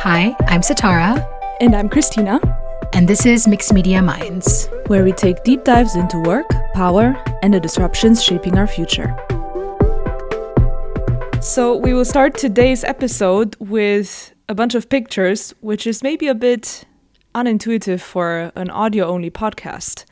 Hi, I'm Sitara. And I'm Cristina. And this is Mixed Media Minds, where we take deep dives into work, power, and the disruptions shaping our future. So we will start today's episode with a bunch of pictures, which is maybe a bit unintuitive for an audio-only podcast.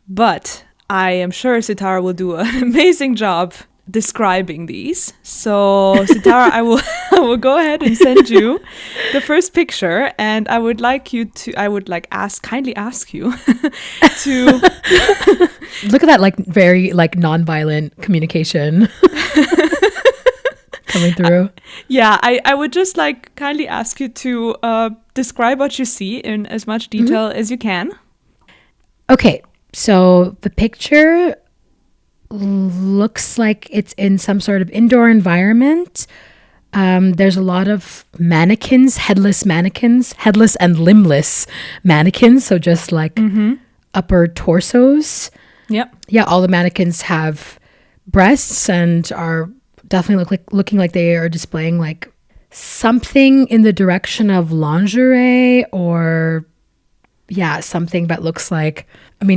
But I am sure Sitara will do an amazing job describing these. So Sitara, I will go ahead and send you the first picture, and I would kindly ask you to look at that very non-violent communication coming through. I would just kindly ask you to describe what you see in as much detail as you can. Okay, so the picture looks like it's in some sort of indoor environment. There's a lot of mannequins, headless and limbless mannequins. So just upper torsos. Yep. Yeah, all the mannequins have breasts and are definitely looking like they are displaying something in the direction of lingerie or something that looks like,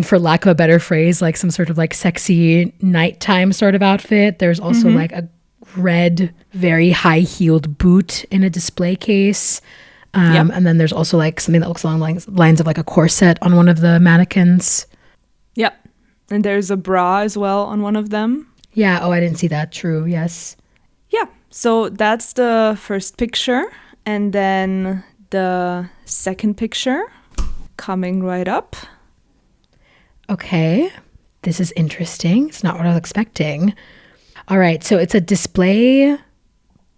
for lack of a better phrase, some sort of sexy nighttime sort of outfit. There's also a red, very high-heeled boot in a display case. And then there's also something that looks along lines of a corset on one of the mannequins. Yep. And there's a bra as well on one of them. Yeah. Oh, I didn't see that. True. Yes. Yeah. So that's the first picture. And then the second picture coming right up. Okay. This is interesting. It's not what I was expecting. All right. So it's a display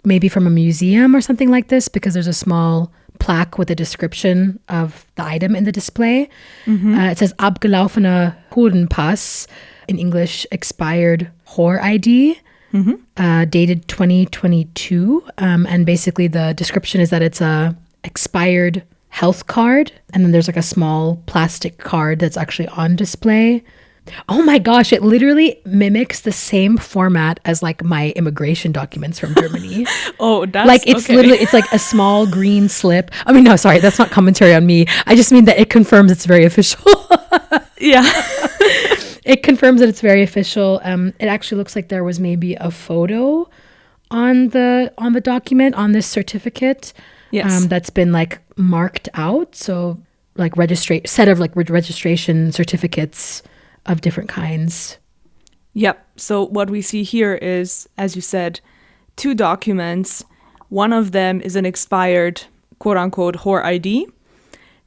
maybe from a museum or something like this, because there's a small plaque with a description of the item in the display. It says abgelaufene Hodenpass, in English, expired whore ID, dated 2022. And basically the description is that it's a expired health card. And then there's a small plastic card that's actually on display. Oh my gosh, it literally mimics the same format as my immigration documents from Germany. Oh, that's it's okay. Literally, it's a small green slip. No, sorry, that's not commentary on me. I just mean that it confirms it's very official. Yeah. It confirms that it's very official. It actually looks like there was maybe a photo on the document, on this certificate. Yes. That's been marked out. So set of registration certificates of different kinds. Yep. So what we see here is, as you said, two documents. One of them is an expired quote unquote whore ID.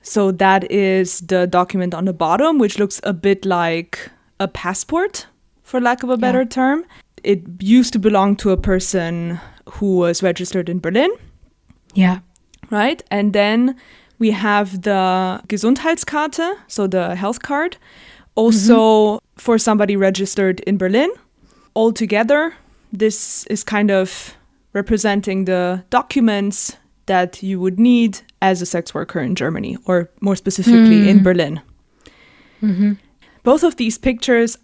So that is the document on the bottom, which looks a bit like a passport, for lack of a better term. It used to belong to a person who was registered in Berlin. Yeah. Right? And then we have the Gesundheitskarte, so the health card, also for somebody registered in Berlin. Altogether, this is kind of representing the documents that you would need as a sex worker in Germany, or more specifically in Berlin. Both of these pictures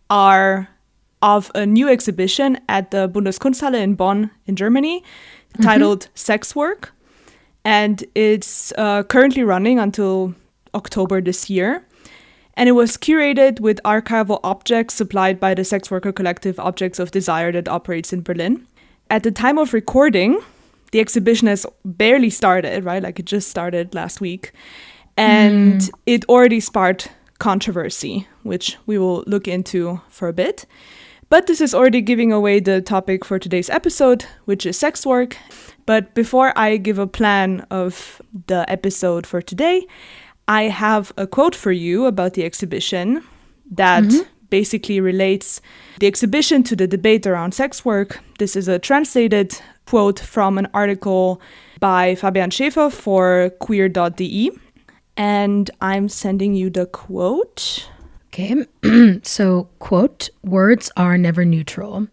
are of a new exhibition at the Bundeskunsthalle in Bonn in Germany, titled Sexworker. And it's currently running until October this year. And it was curated with archival objects supplied by the sex worker collective Objects of Desire that operates in Berlin. At the time of recording, the exhibition has barely started, right? It just started last week. And it already sparked controversy, which we will look into for a bit. But this is already giving away the topic for today's episode, which is sex work. But before I give a plan of the episode for today, I have a quote for you about the exhibition that basically relates the exhibition to the debate around sex work. This is a translated quote from an article by Fabian Schäfer for queer.de. And I'm sending you the quote. Okay, so quote, words are never neutral.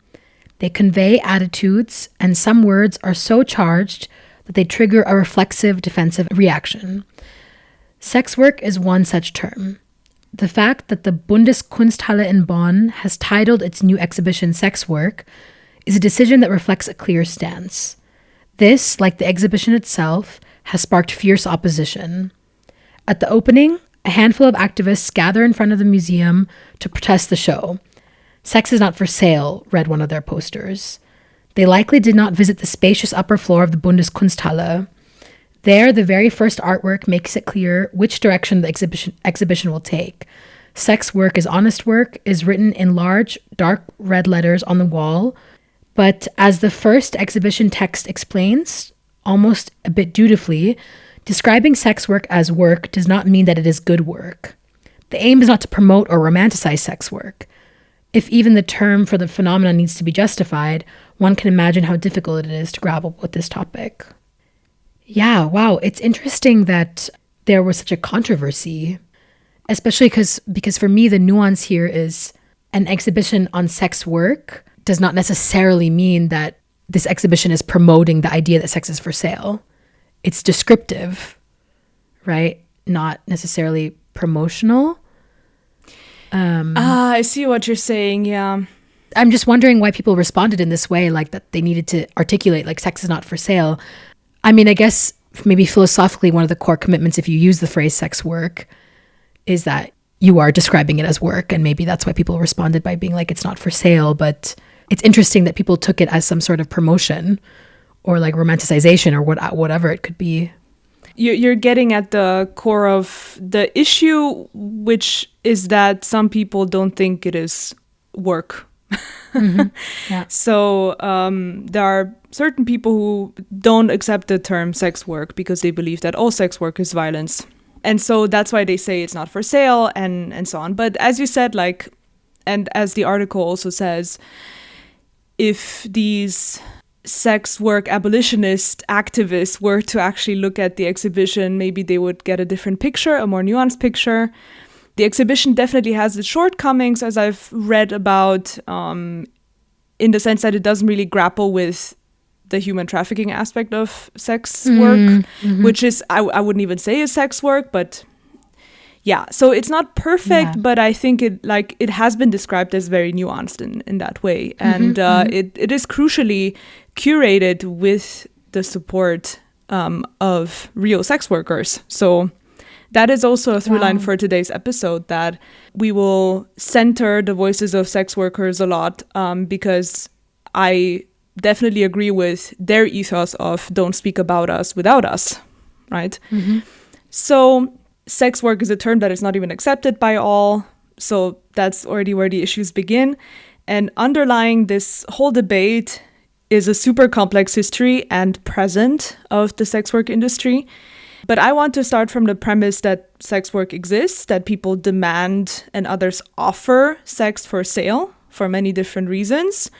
They convey attitudes, and some words are so charged that they trigger a reflexive defensive reaction. Sex work is one such term. The fact that the Bundeskunsthalle in Bonn has titled its new exhibition Sex Work is a decision that reflects a clear stance. This, like the exhibition itself, has sparked fierce opposition. At the opening, a handful of activists gather in front of the museum to protest the show. "Sex is not for sale," read one of their posters. They likely did not visit the spacious upper floor of the Bundeskunsthalle. There, the very first artwork makes it clear which direction the exhibition will take. "Sex work is honest work" is written in large, dark red letters on the wall. But as the first exhibition text explains, almost a bit dutifully, describing sex work as work does not mean that it is good work. The aim is not to promote or romanticize sex work. If even the term for the phenomenon needs to be justified, one can imagine how difficult it is to grapple with this topic. Yeah, wow, it's interesting that there was such a controversy, especially because for me, the nuance here is an exhibition on sex work does not necessarily mean that this exhibition is promoting the idea that sex is for sale. It's descriptive, right? Not necessarily promotional. I see what you're saying, yeah. I'm just wondering why people responded in this way, like that they needed to articulate like sex is not for sale. I mean, I guess maybe philosophically, one of the core commitments, if you use the phrase sex work, is that you are describing it as work. And maybe that's why people responded by being like, it's not for sale. But it's interesting that people took it as some sort of promotion or like romanticization or whatever it could be. You're getting at the core of the issue, which is that some people don't think it is work. Mm-hmm. Yeah. So there are certain people who don't accept the term sex work because they believe that all sex work is violence. And so that's why they say it's not for sale and so on. But as you said, like, and as the article also says, if these sex work abolitionist activists were to actually look at the exhibition, maybe they would get a different picture, a more nuanced picture. The exhibition definitely has its shortcomings, as I've read about, in the sense that it doesn't really grapple with the human trafficking aspect of sex work, which is, I wouldn't even say is sex work, but yeah. So it's not perfect, but I think it has been described as very nuanced in that way. And it is crucially curated with the support of real sex workers. So that is also a through line for today's episode, that we will center the voices of sex workers a lot, because I definitely agree with their ethos of don't speak about us without us, right? Mm-hmm. So sex work is a term that is not even accepted by all. So that's already where the issues begin. And underlying this whole debate is a super complex history and present of the sex work industry. But I want to start from the premise that sex work exists, that people demand and others offer sex for sale for many different reasons,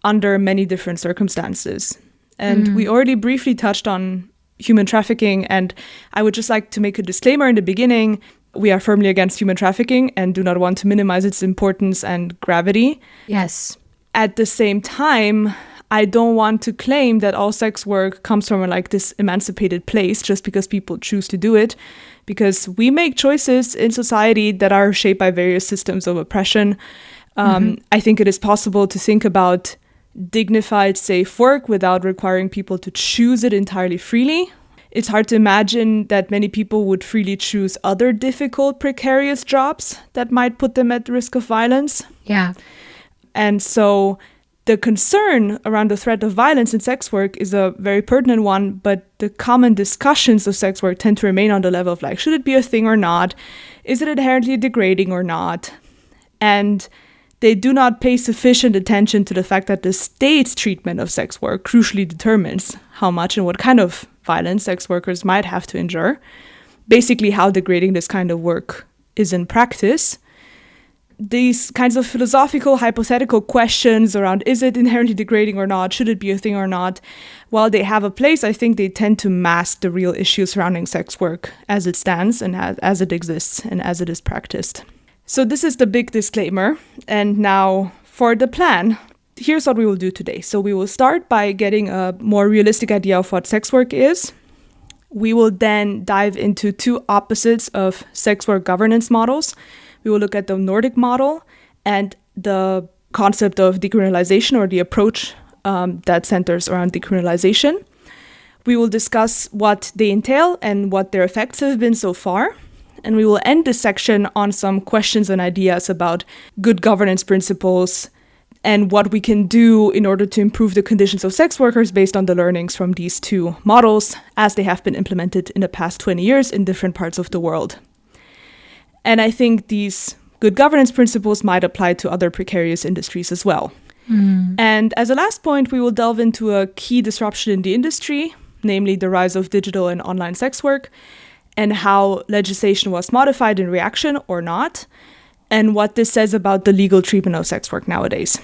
under many different circumstances. And we already briefly touched on human trafficking, and I would just like to make a disclaimer in the beginning. We are firmly against human trafficking and do not want to minimize its importance and gravity. Yes. At the same time, I don't want to claim that all sex work comes from like this emancipated place just because people choose to do it, because we make choices in society that are shaped by various systems of oppression. I think it is possible to think about dignified, safe work without requiring people to choose it entirely freely. It's hard to imagine that many people would freely choose other difficult, precarious jobs that might put them at risk of violence. Yeah. And so the concern around the threat of violence in sex work is a very pertinent one, but the common discussions of sex work tend to remain on the level of like, should it be a thing or not? Is it inherently degrading or not? And they do not pay sufficient attention to the fact that the state's treatment of sex work crucially determines how much and what kind of violence sex workers might have to endure. Basically, how degrading this kind of work is in practice. These kinds of philosophical, hypothetical questions around is it inherently degrading or not, should it be a thing or not, while they have a place, I think they tend to mask the real issues surrounding sex work as it stands and as it exists and as it is practiced. So this is the big disclaimer. And now for the plan. Here's what we will do today. So we will start by getting a more realistic idea of what sex work is. We will then dive into two opposites of sex work governance models. We will look at the Nordic model and the concept of decriminalization, or the approach that centers around decriminalization. We will discuss what they entail and what their effects have been so far. And we will end this section on some questions and ideas about good governance principles and what we can do in order to improve the conditions of sex workers based on the learnings from these two models as they have been implemented in the past 20 years in different parts of the world. And I think these good governance principles might apply to other precarious industries as well. And as a last point, we will delve into a key disruption in the industry, namely the rise of digital and online sex work, and how legislation was modified in reaction or not, and what this says about the legal treatment of sex work nowadays.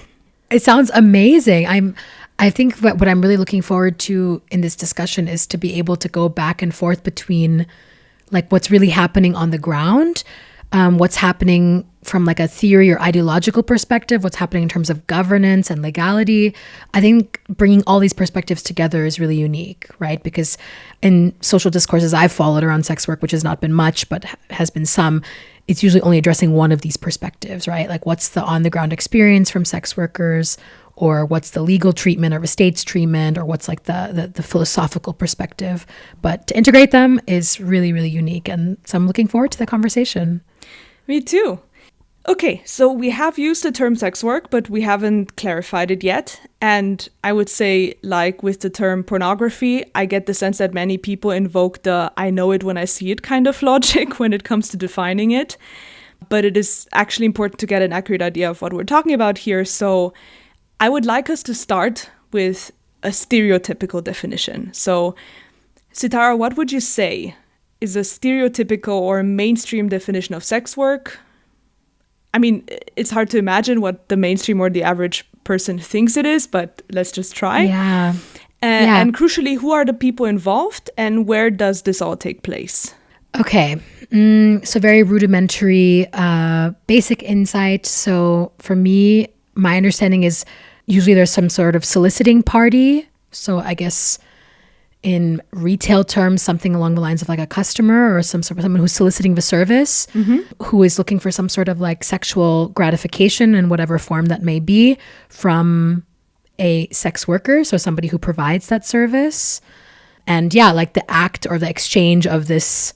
It sounds amazing. I think what I'm really looking forward to in this discussion is to be able to go back and forth between like what's really happening on the ground, what's happening from like a theory or ideological perspective, what's happening in terms of governance and legality. I think bringing all these perspectives together is really unique, right? Because in social discourses I've followed around sex work, which has not been much, but has been some, it's usually only addressing one of these perspectives, right? Like what's the on-the-ground experience from sex workers, or what's the legal treatment or the state's treatment, or what's like the philosophical perspective. But to integrate them is really, really unique. And so I'm looking forward to the conversation. Me too. Okay, so we have used the term sex work, but we haven't clarified it yet. And I would say, like with the term pornography, I get the sense that many people invoke the I know it when I see it kind of logic when it comes to defining it. But it is actually important to get an accurate idea of what we're talking about here. So I would like us to start with a stereotypical definition. So, Sitara, what would you say is a stereotypical or mainstream definition of sex work? I mean, it's hard to imagine what the mainstream or the average person thinks it is, but let's just try. Yeah. And crucially, who are the people involved and where does this all take place? Okay. So very rudimentary, basic insight. So for me, my understanding is usually there's some sort of soliciting party. So I guess in retail terms, something along the lines of like a customer or someone who's soliciting the service, who is looking for some sort of like sexual gratification in whatever form that may be from a sex worker, so somebody who provides that service. And yeah, like the act or the exchange of this,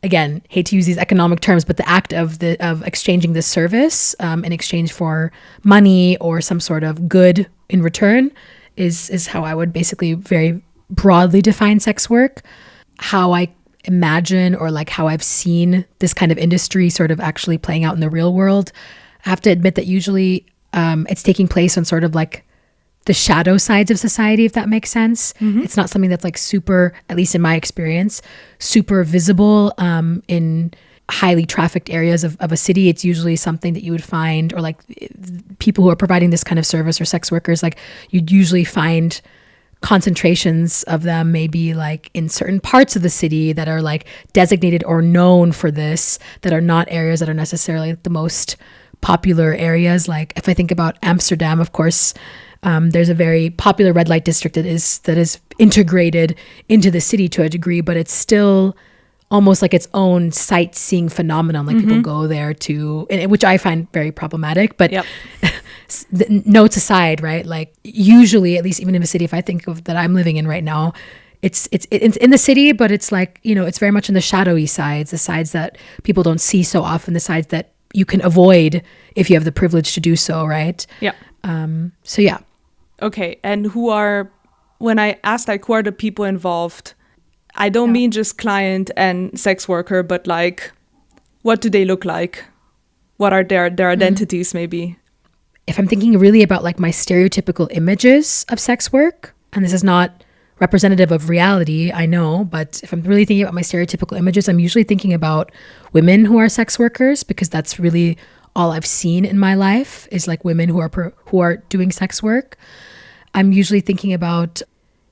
again, hate to use these economic terms, but the act of exchanging this service in exchange for money or some sort of good in return is how I would basically very broadly define sex work. How I imagine or like how I've seen this kind of industry sort of actually playing out in the real world, I have to admit that usually it's taking place on sort of like the shadow sides of society, if that makes sense. It's not something that's like super, at least in my experience, super visible in highly trafficked areas of a city. It's usually something that you would find, or like people who are providing this kind of service or sex workers, like you'd usually find concentrations of them maybe like in certain parts of the city that are like designated or known for this, that are not areas that are necessarily the most popular areas. Like if I think about Amsterdam, of course, there's a very popular red light district that is integrated into the city to a degree, but it's still almost like its own sightseeing phenomenon. Like people go there to, which I find very problematic, but notes aside, right? Like usually, at least even in the city, if I think of that I'm living in right now, it's in the city, but it's like, you know, it's very much in the shadowy sides, the sides that people don't see so often, the sides that you can avoid if you have the privilege to do so, right? Yeah. So yeah. Okay. And when I asked like who are the people involved, I don't mean just client and sex worker, but like, what do they look like? What are their identities maybe? If I'm thinking really about like my stereotypical images of sex work, and this is not representative of reality, I know, but if I'm really thinking about my stereotypical images, I'm usually thinking about women who are sex workers, because that's really all I've seen in my life is like women who are doing sex work. I'm usually thinking about,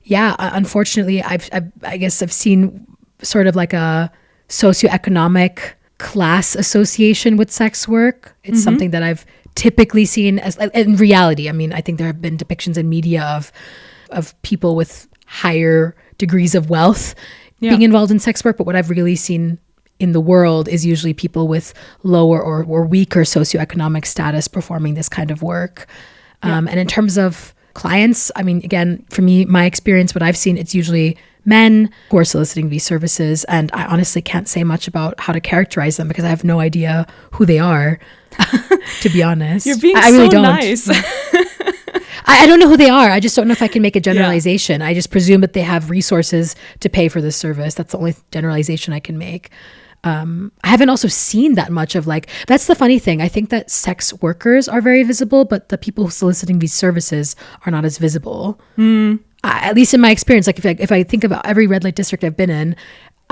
unfortunately, I guess I've seen sort of like a socioeconomic class association with sex work. It's something that I've typically seen as in reality. I mean, I think there have been depictions in media of people with higher degrees of wealth being involved in sex work, but what I've really seen in the world is usually people with lower or weaker socioeconomic status performing this kind of work. And in terms of clients. I mean, again, for me, my experience, what I've seen, it's usually men who are soliciting these services. And I honestly can't say much about how to characterize them because I have no idea who they are, to be honest. You're being I really so don't. nice. I don't know who they are. I just don't know if I can make a generalization. I just presume that they have resources to pay for this service. That's the only generalization I can make. I haven't also seen that much of like, that's the funny thing. I think that sex workers are very visible, but the people soliciting these services are not as visible. At least in my experience, like if I think about every red light district I've been in,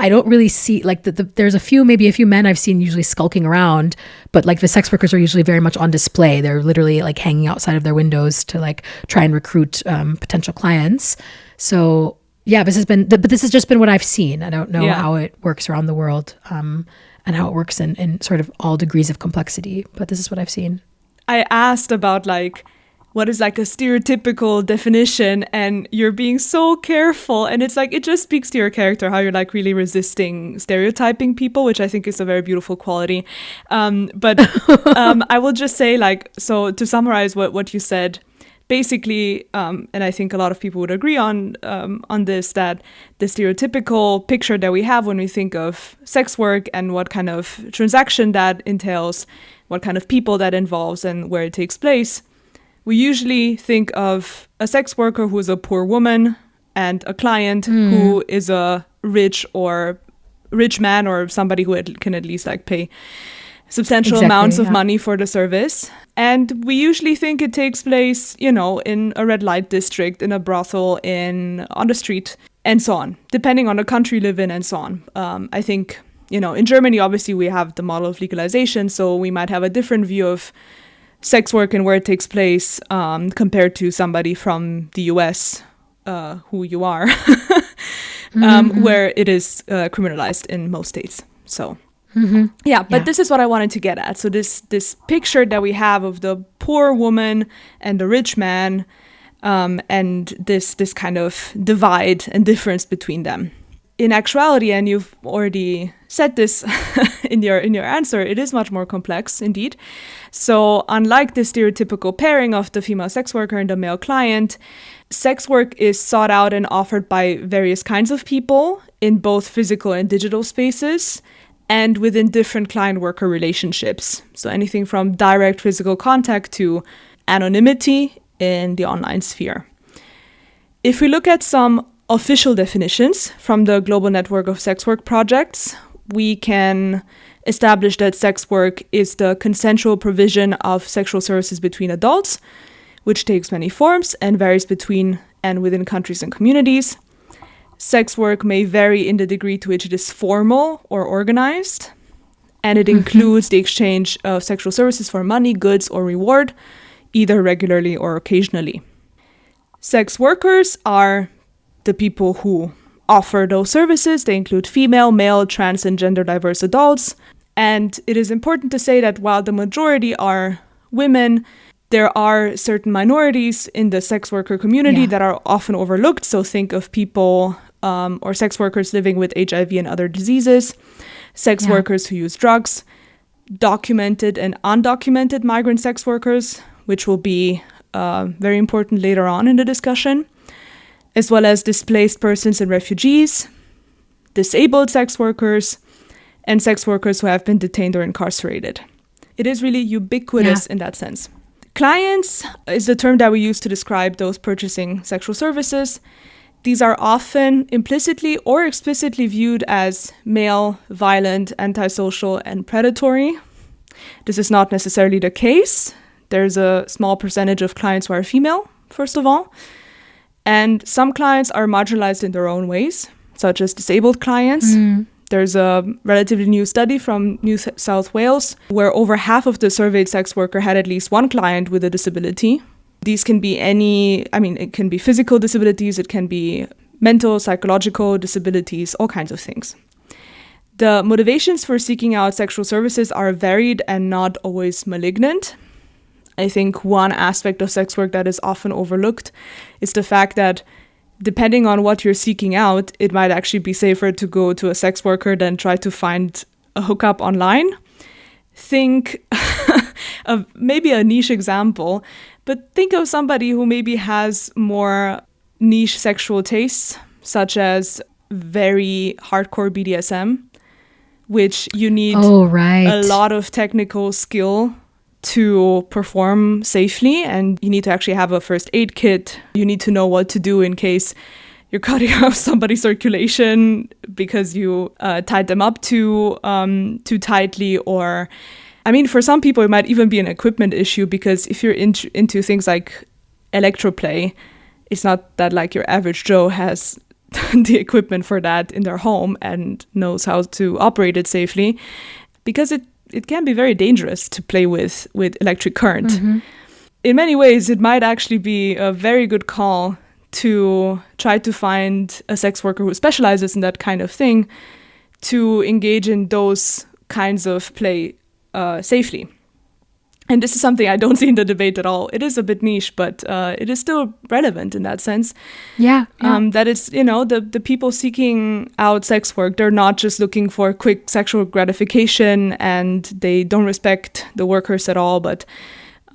I don't really see like there's maybe a few men I've seen usually skulking around, but like the sex workers are usually very much on display. They're literally like hanging outside of their windows to like try and recruit potential clients. So yeah, this has just been what I've seen. I don't know how it works around the world and how it works in sort of all degrees of complexity, but this is what I've seen. I asked about like, what is like a stereotypical definition, and you're being so careful, and it's like it just speaks to your character, how you're like really resisting stereotyping people, which I think is a very beautiful quality. But I will just say, like, so to summarize what you said, basically, and I think a lot of people would agree on this, that the stereotypical picture that we have when we think of sex work and what kind of transaction that entails, what kind of people that involves, and where it takes place, we usually think of a sex worker who is a poor woman and a client who is a rich man or somebody who can at least like pay substantial amounts of money for the service. And we usually think it takes place, you know, in a red light district, in a brothel, on the street, and so on, depending on the country you live in and so on. I think, you know, in Germany, obviously, we have the model of legalization, so we might have a different view of sex work and where it takes place compared to somebody from the US, who you are, where it is criminalized in most states. So, this is what I wanted to get at. So this picture that we have of the poor woman and the rich man, and this kind of divide and difference between them. In actuality, and you've already said this in your answer, it is much more complex indeed. So unlike the stereotypical pairing of the female sex worker and the male client, sex work is sought out and offered by various kinds of people in both physical and digital spaces and within different client-worker relationships. So anything from direct physical contact to anonymity in the online sphere. If we look at some official definitions from the Global Network of Sex Work Projects, we can establish that sex work is the consensual provision of sexual services between adults, which takes many forms and varies between and within countries and communities. Sex work may vary in the degree to which it is formal or organized, and it includes the exchange of sexual services for money, goods, or reward, either regularly or occasionally. Sex workers are the people who offer those services. They include female, male, trans, and gender diverse adults. And it is important to say that while the majority are women, there are certain minorities in the sex worker community that are often overlooked. So think of people or sex workers living with HIV and other diseases, sex workers who use drugs, documented and undocumented migrant sex workers, which will be very important later on in the discussion, as well as displaced persons and refugees, disabled sex workers, and sex workers who have been detained or incarcerated. It is really ubiquitous in that sense. Clients is the term that we use to describe those purchasing sexual services. These are often implicitly or explicitly viewed as male, violent, antisocial, and predatory. This is not necessarily the case. There's a small percentage of clients who are female, first of all. And some clients are marginalized in their own ways, such as disabled clients. There's a relatively new study from New South Wales where over half of the surveyed sex worker had at least one client with a disability. These can be it can be physical disabilities, it can be mental, psychological disabilities, all kinds of things. The motivations for seeking out sexual services are varied and not always malignant. I think one aspect of sex work that is often overlooked is the fact that depending on what you're seeking out, it might actually be safer to go to a sex worker than try to find a hookup online. Think of maybe a niche example, But think of somebody who maybe has more niche sexual tastes, such as very hardcore BDSM, which you need a lot of technical skill to perform safely, and you need to actually have a first aid kit. You need to know what to do in case you're cutting off somebody's circulation because you tied them up too tightly, or I mean, for some people it might even be an equipment issue, because if you're into things like electroplay, it's not that like your average Joe has the equipment for that in their home and knows how to operate it safely, because it can be very dangerous to play with electric current. Mm-hmm. In many ways, it might actually be a very good call to try to find a sex worker who specializes in that kind of thing to engage in those kinds of play safely. And this is something I don't see in the debate at all. It is a bit niche, but it is still relevant in that sense. Yeah. That it's, the people seeking out sex work, they're not just looking for quick sexual gratification, and they don't respect the workers at all. But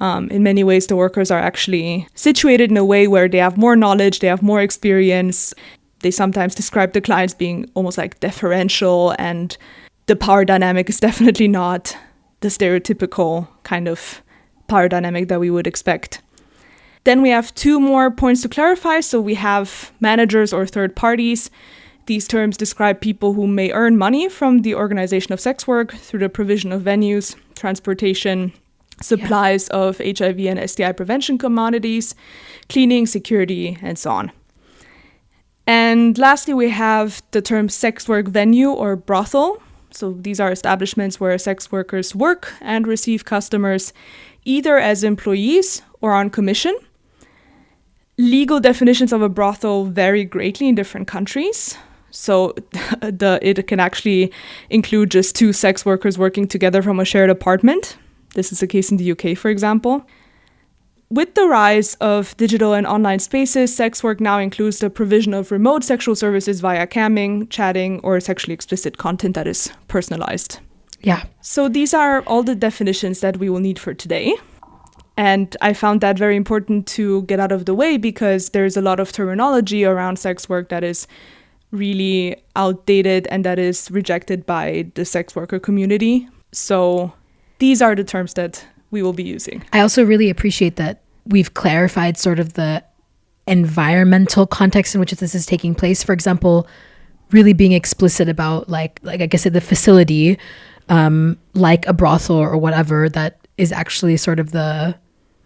in many ways, the workers are actually situated in a way where they have more knowledge, they have more experience. They sometimes describe the clients being almost like deferential, and the power dynamic is definitely not the stereotypical kind of power dynamic that we would expect. Then we have two more points to clarify. So we have managers or third parties. These terms describe people who may earn money from the organization of sex work through the provision of venues, transportation, supplies of HIV and STI prevention commodities, cleaning, security, and so on. And lastly, we have the term sex work venue or brothel. So these are establishments where sex workers work and receive customers either as employees or on commission. Legal definitions of a brothel vary greatly in different countries. So it can actually include just two sex workers working together from a shared apartment. This is the case in the UK, for example. With the rise of digital and online spaces, sex work now includes the provision of remote sexual services via camming, chatting, or sexually explicit content that is personalized. Yeah. So these are all the definitions that we will need for today. And I found that very important to get out of the way, because there's a lot of terminology around sex work that is really outdated and that is rejected by the sex worker community. So these are the terms that we will be using. I also really appreciate that we've clarified sort of the environmental context in which this is taking place. For example, really being explicit about like I guess the facility, like a brothel or whatever, that is actually sort of the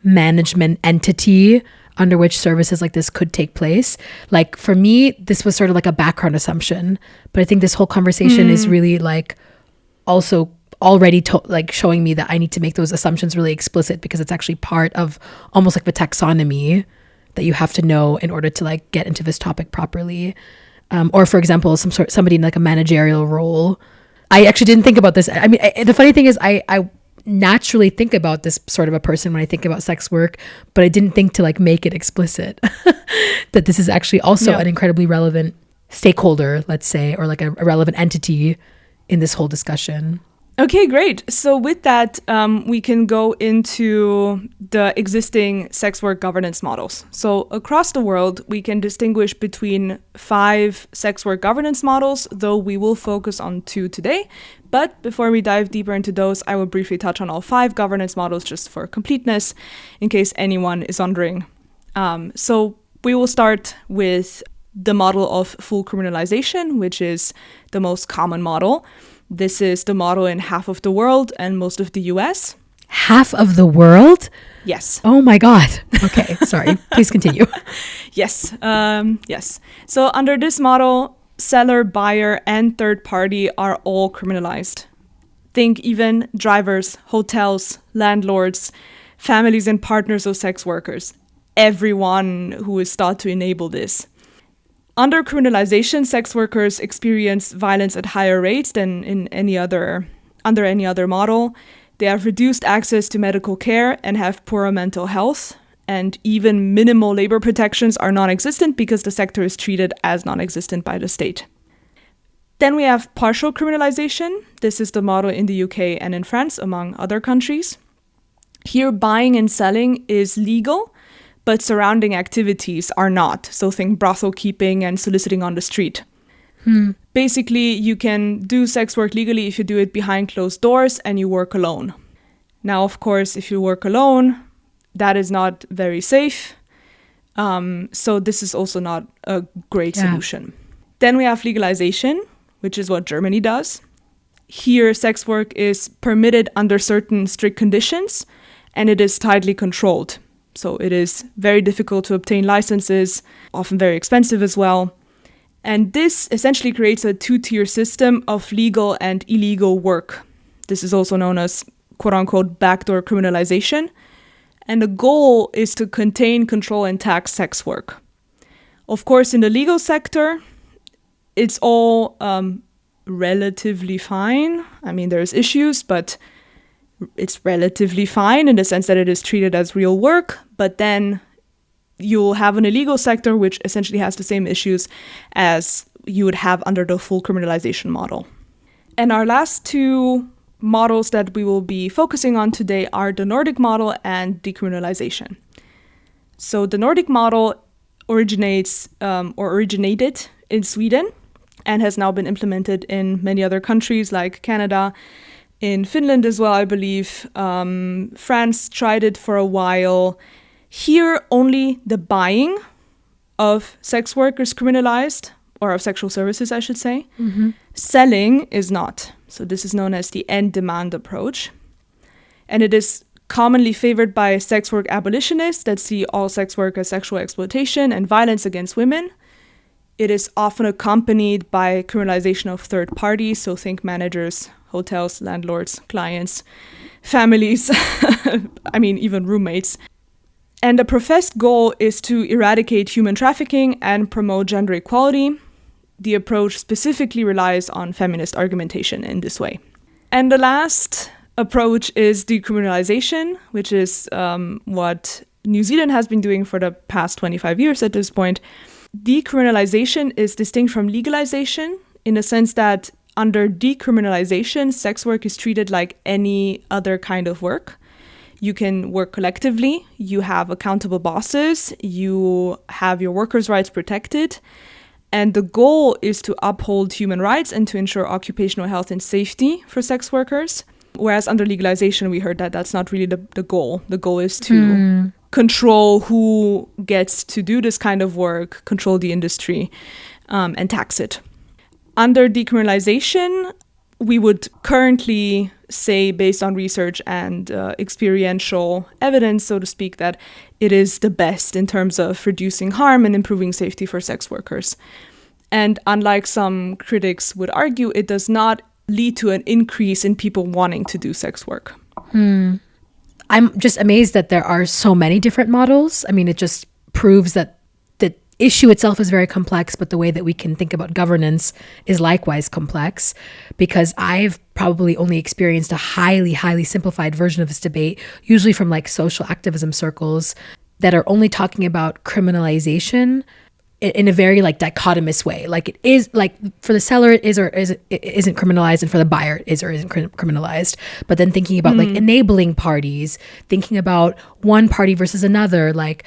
management entity under which services like this could take place. Like for me, this was sort of like a background assumption, but I think this whole conversation is really like also already showing me that I need to make those assumptions really explicit, because it's actually part of almost like the taxonomy that you have to know in order to like get into this topic properly. Or for example, somebody in like a managerial role. I actually didn't think about this. I mean, the funny thing is I naturally think about this sort of a person when I think about sex work, but I didn't think to like make it explicit that this is actually also an incredibly relevant stakeholder, let's say, or like a relevant entity in this whole discussion. Okay, great. So with that, we can go into the existing sex work governance models. So across the world, we can distinguish between 5 sex work governance models, though we will focus on 2 today. But before we dive deeper into those, I will briefly touch on all 5 governance models just for completeness, in case anyone is wondering. So we will start with the model of full criminalization, which is the most common model. This is the model in half of the world and most of the US. Half of the world? Yes. Oh my God. Okay, sorry. Please continue. Yes. Yes. So under this model, seller, buyer, and third party are all criminalized. Think even drivers, hotels, landlords, families and partners of sex workers. Everyone who is thought to enable this. Under criminalization, sex workers experience violence at higher rates than under any other model. They have reduced access to medical care and have poorer mental health. And even minimal labor protections are non-existent because the sector is treated as non-existent by the state. Then we have partial criminalization. This is the model in the UK and in France, among other countries. Here, buying and selling is legal, but surrounding activities are not. So think brothel keeping and soliciting on the street. Basically, you can do sex work legally if you do it behind closed doors and you work alone. Now, of course, if you work alone, that is not very safe. So this is also not a great solution. Then we have legalization, which is what Germany does. Here, sex work is permitted under certain strict conditions, and it is tightly controlled. So it is very difficult to obtain licenses, often very expensive as well. And this essentially creates a two-tier system of legal and illegal work. This is also known as quote-unquote backdoor criminalization. And the goal is to contain, control, and tax sex work. Of course, in the legal sector, it's all relatively fine. I mean, there's issues, but it's relatively fine in the sense that it is treated as real work. But then you'll have an illegal sector which essentially has the same issues as you would have under the full criminalization model. And our last two models that we will be focusing on today are the Nordic model and decriminalization. So the Nordic model originated in Sweden and has now been implemented in many other countries like Canada, in Finland as well, I believe. France tried it for a while. Here, only the buying of sex work is criminalized, or of sexual services, I should say. Selling is not. So this is known as the end demand approach. And it is commonly favored by sex work abolitionists that see all sex work as sexual exploitation and violence against women. It is often accompanied by criminalization of third parties, so think managers, hotels, landlords, clients, families, I mean, even roommates. And the professed goal is to eradicate human trafficking and promote gender equality. The approach specifically relies on feminist argumentation in this way. And the last approach is decriminalization, which is what New Zealand has been doing for the past 25 years at this point. Decriminalization is distinct from legalization in the sense that under decriminalization, sex work is treated like any other kind of work. You can work collectively, you have accountable bosses, you have your workers' rights protected, and the goal is to uphold human rights and to ensure occupational health and safety for sex workers. Whereas under legalization, we heard that that's not really the goal. The goal is to control who gets to do this kind of work, control the industry, and tax it. Under decriminalization, we would currently say, based on research and experiential evidence, so to speak, that it is the best in terms of reducing harm and improving safety for sex workers. And unlike some critics would argue, it does not lead to an increase in people wanting to do sex work. I'm just amazed that there are so many different models. I mean, it just proves that the issue itself is very complex, but the way that we can think about governance is likewise complex, because I've probably only experienced a highly, highly simplified version of this debate, usually from like social activism circles that are only talking about criminalization in a very like dichotomous way. Like it is like for the seller it is or isn't criminalized, and for the buyer it is or isn't criminalized. But then thinking about like enabling parties, thinking about one party versus another, like,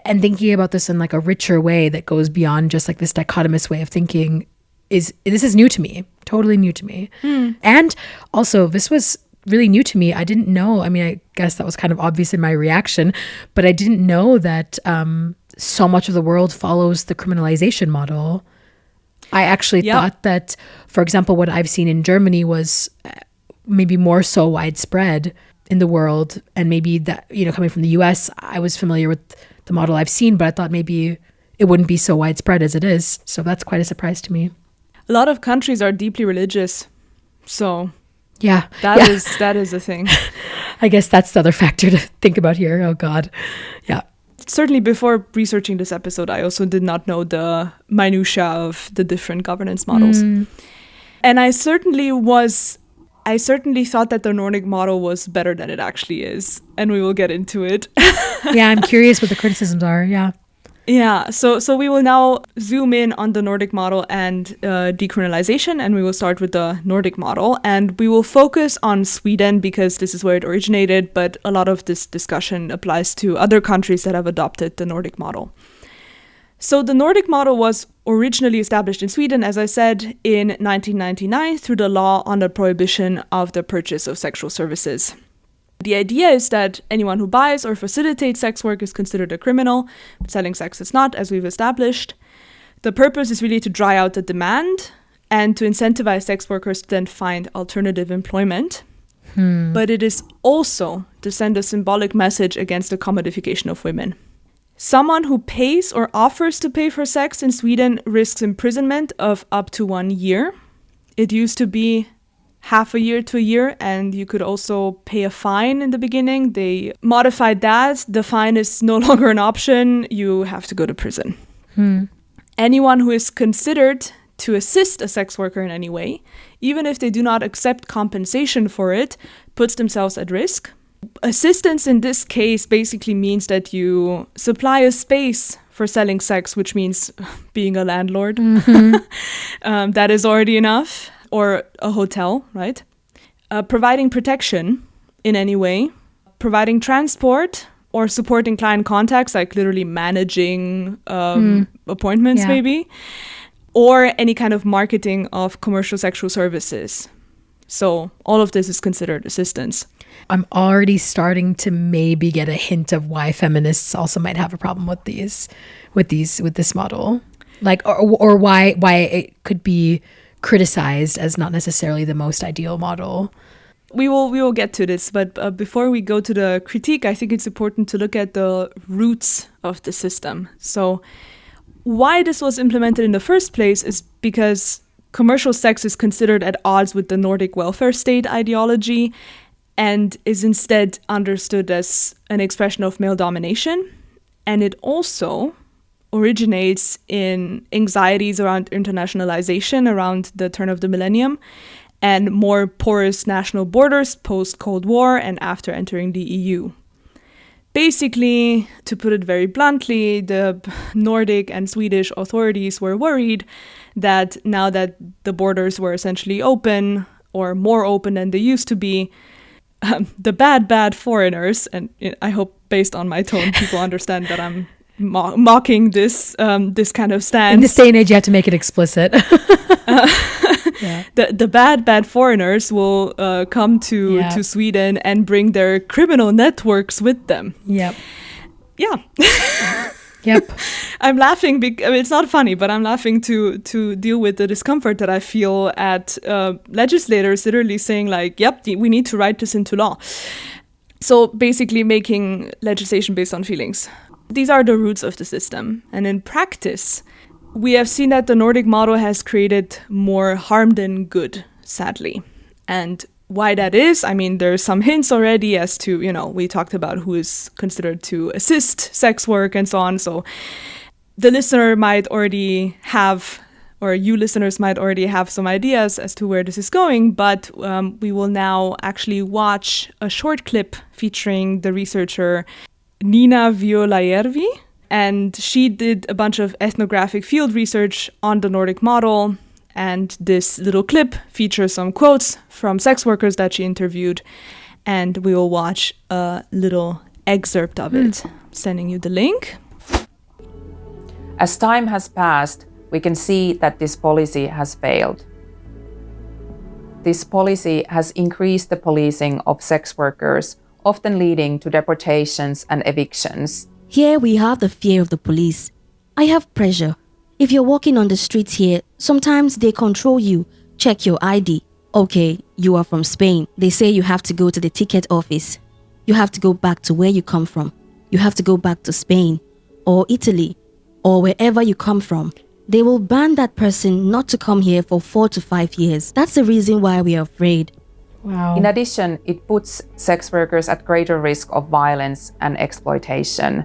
and thinking about this in like a richer way that goes beyond just like this dichotomous way of thinking this is new to me, totally new to me. And also this was really new to me. I didn't know, I mean, I guess that was kind of obvious in my reaction, but I didn't know that so much of the world follows the criminalization model. I actually thought that, for example, what I've seen in Germany was maybe more so widespread in the world. And maybe that, you know, coming from the US, I was familiar with the model I've seen, but I thought maybe it wouldn't be so widespread as it is. So that's quite a surprise to me. A lot of countries are deeply religious. So yeah, that is a thing. I guess that's the other factor to think about here. Oh God. Yeah. Certainly before researching this episode, I also did not know the minutiae of the different governance models. And I certainly thought that the Nordic model was better than it actually is. And we will get into it. Yeah, I'm curious what the criticisms are. Yeah. Yeah, so we will now zoom in on the Nordic model and decriminalization, and we will start with the Nordic model. And we will focus on Sweden because this is where it originated, but a lot of this discussion applies to other countries that have adopted the Nordic model. So the Nordic model was originally established in Sweden, as I said, in 1999 through the law on the prohibition of the purchase of sexual services. The idea is that anyone who buys or facilitates sex work is considered a criminal. Selling sex is not, as we've established. The purpose is really to dry out the demand and to incentivize sex workers to then find alternative employment. But it is also to send a symbolic message against the commodification of women. Someone who pays or offers to pay for sex in Sweden risks imprisonment of up to 1 year. It used to be half a year to a year, and you could also pay a fine in the beginning. They modified that. The fine is no longer an option. You have to go to prison. Anyone who is considered to assist a sex worker in any way, even if they do not accept compensation for it, puts themselves at risk. Assistance in this case basically means that you supply a space for selling sex, which means being a landlord. That is already enough. Or a hotel, right? Providing protection in any way, providing transport or supporting client contacts, like literally managing appointments maybe, or any kind of marketing of commercial sexual services. So all of this is considered assistance. I'm already starting to maybe get a hint of why feminists also might have a problem with this model, like or why it could be criticized as not necessarily the most ideal model. We will get to this, but before we go to the critique, I think it's important to look at the roots of the system. So why this was implemented in the first place is because commercial sex is considered at odds with the Nordic welfare state ideology and is instead understood as an expression of male domination. And it also originates in anxieties around internationalization around the turn of the millennium and more porous national borders post-Cold War and after entering the EU. Basically, to put it very bluntly, the Nordic and Swedish authorities were worried that now that the borders were essentially open or more open than they used to be, the bad foreigners, and I hope based on my tone people understand that I'm mocking this kind of stance. In this day and age, you have to make it explicit. The bad foreigners will come to Sweden and bring their criminal networks with them. Yep. Yeah. Yep. I'm laughing because it's not funny, but I'm laughing to deal with the discomfort that I feel at legislators literally saying like, "Yep, we need to write this into law." So basically, making legislation based on feelings. These are the roots of the system. And in practice, we have seen that the Nordic model has created more harm than good, sadly. And why that is, I mean, there's some hints already as to, we talked about who is considered to assist sex work and so on. So the listener might already have, or you listeners might already have some ideas as to where this is going, but we will now actually watch a short clip featuring the researcher Nina Violajärvi, and she did a bunch of ethnographic field research on the Nordic model, and this little clip features some quotes from sex workers that she interviewed, and we will watch a little excerpt of it. Sending you the link. As time has passed, we can see that this policy has failed. This policy has increased the policing of sex workers, often leading to deportations and evictions. Here we have the fear of the police. I have pressure. If you're walking on the streets here, sometimes they control you, check your ID. Okay, you are from Spain. They say you have to go to the ticket office. You have to go back to where you come from. You have to go back to Spain or Italy or wherever you come from. They will ban that person not to come here for 4 to 5 years. That's the reason why we are afraid. Wow. In addition, it puts sex workers at greater risk of violence and exploitation.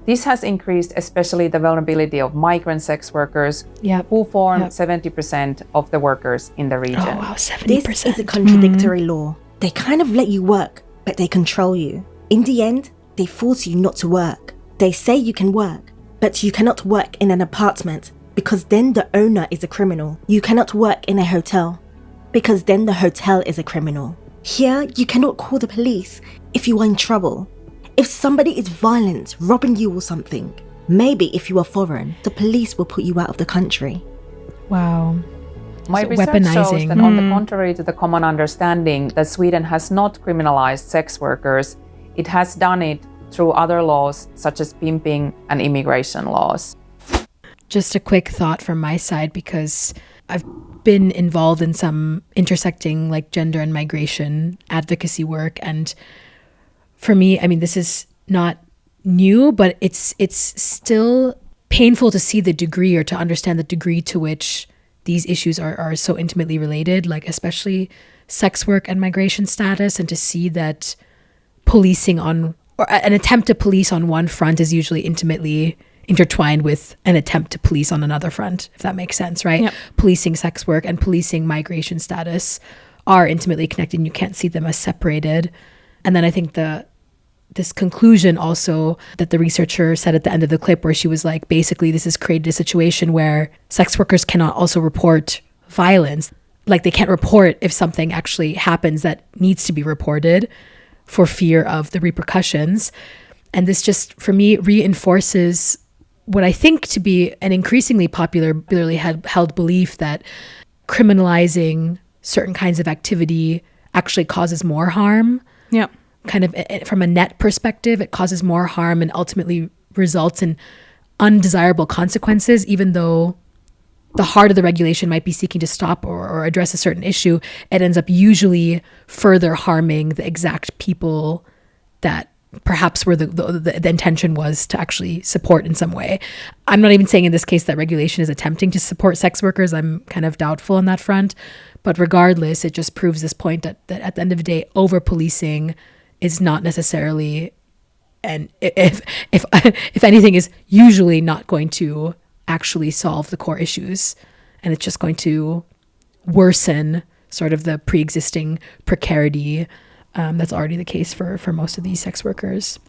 This has increased especially the vulnerability of migrant sex workers, who form 70% of the workers in the region. Oh, wow, 70%. This is a contradictory law. They kind of let you work, but they control you. In the end, they force you not to work. They say you can work, But you cannot work in an apartment because then the owner is a criminal. You cannot work in a hotel because then the hotel is a criminal. Here, you cannot call the police if you are in trouble. If somebody is violent, robbing you or something, maybe if you are foreign, the police will put you out of the country. Wow. My So research shows weaponizing. that on the contrary to the common understanding that Sweden has not criminalized sex workers, it has done it through other laws such as pimping and immigration laws. Just a quick thought from my side, because I've been involved in some intersecting like gender and migration advocacy work. And for me, I mean, this is not new, but it's still painful to see the degree or to understand the degree to which these issues are so intimately related, like especially sex work and migration status, and to see that policing on, or an attempt to police on one front is usually intimately intertwined with an attempt to police on another front, if that makes sense, right? Yep. Policing sex work and policing migration status are intimately connected, and you can't see them as separated. And then I think this conclusion also that the researcher said at the end of the clip, where she was like, basically this has created a situation where sex workers cannot also report violence. Like they can't report if something actually happens that needs to be reported for fear of the repercussions. And this just, for me, reinforces what I think to be an increasingly popularly held belief that criminalizing certain kinds of activity actually causes more harm. Yeah. Kind of from a net perspective, it causes more harm and ultimately results in undesirable consequences, even though the heart of the regulation might be seeking to stop or address a certain issue. It ends up usually further harming the exact people that perhaps were the intention was to actually support in some way. I'm not even saying in this case that regulation is attempting to support sex workers. I'm kind of doubtful on that front. But regardless, it just proves this point that at the end of the day, over-policing is not necessarily, and if anything, is usually not going to actually solve the core issues, and it's just going to worsen sort of the pre-existing precarity that's already the case for most of these sex workers.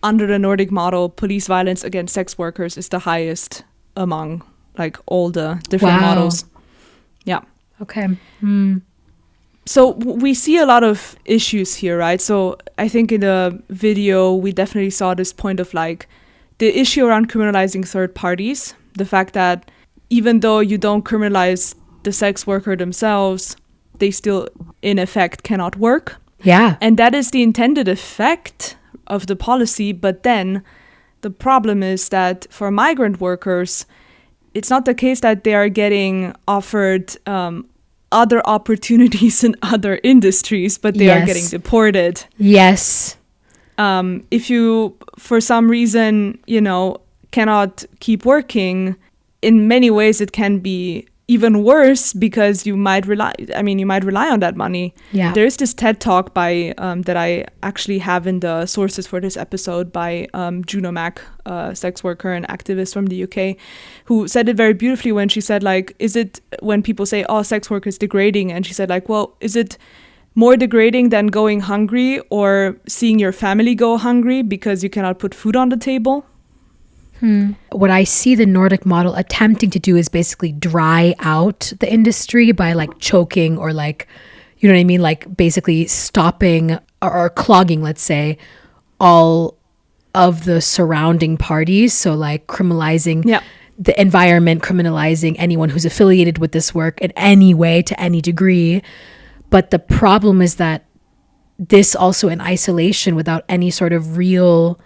Under the Nordic model, police violence against sex workers is the highest among like all the different models. Yeah. Okay. So we see a lot of issues here, right? So I think in the video, we definitely saw this point of like the issue around criminalizing third parties, the fact that even though you don't criminalize the sex worker themselves, they still in effect cannot work. Yeah. And that is the intended effect of the policy. But then the problem is that for migrant workers, it's not the case that they are getting offered other opportunities in other industries, but they are getting deported. Yes. If you, for some reason, cannot keep working, in many ways it can be even worse because you might rely on that money. Yeah. There is this TED Talk by that I actually have in the sources for this episode by Juno, a sex worker and activist from the UK, who said it very beautifully when she said, like, is it when people say, oh, sex work is degrading? And she said, like, well, is it more degrading than going hungry or seeing your family go hungry because you cannot put food on the table? What I see the Nordic model attempting to do is basically dry out the industry by like choking or like, you know what I mean? Like basically stopping or clogging, let's say, all of the surrounding parties. So like criminalizing the environment, criminalizing anyone who's affiliated with this work in any way to any degree. But the problem is that this also in isolation without any sort of real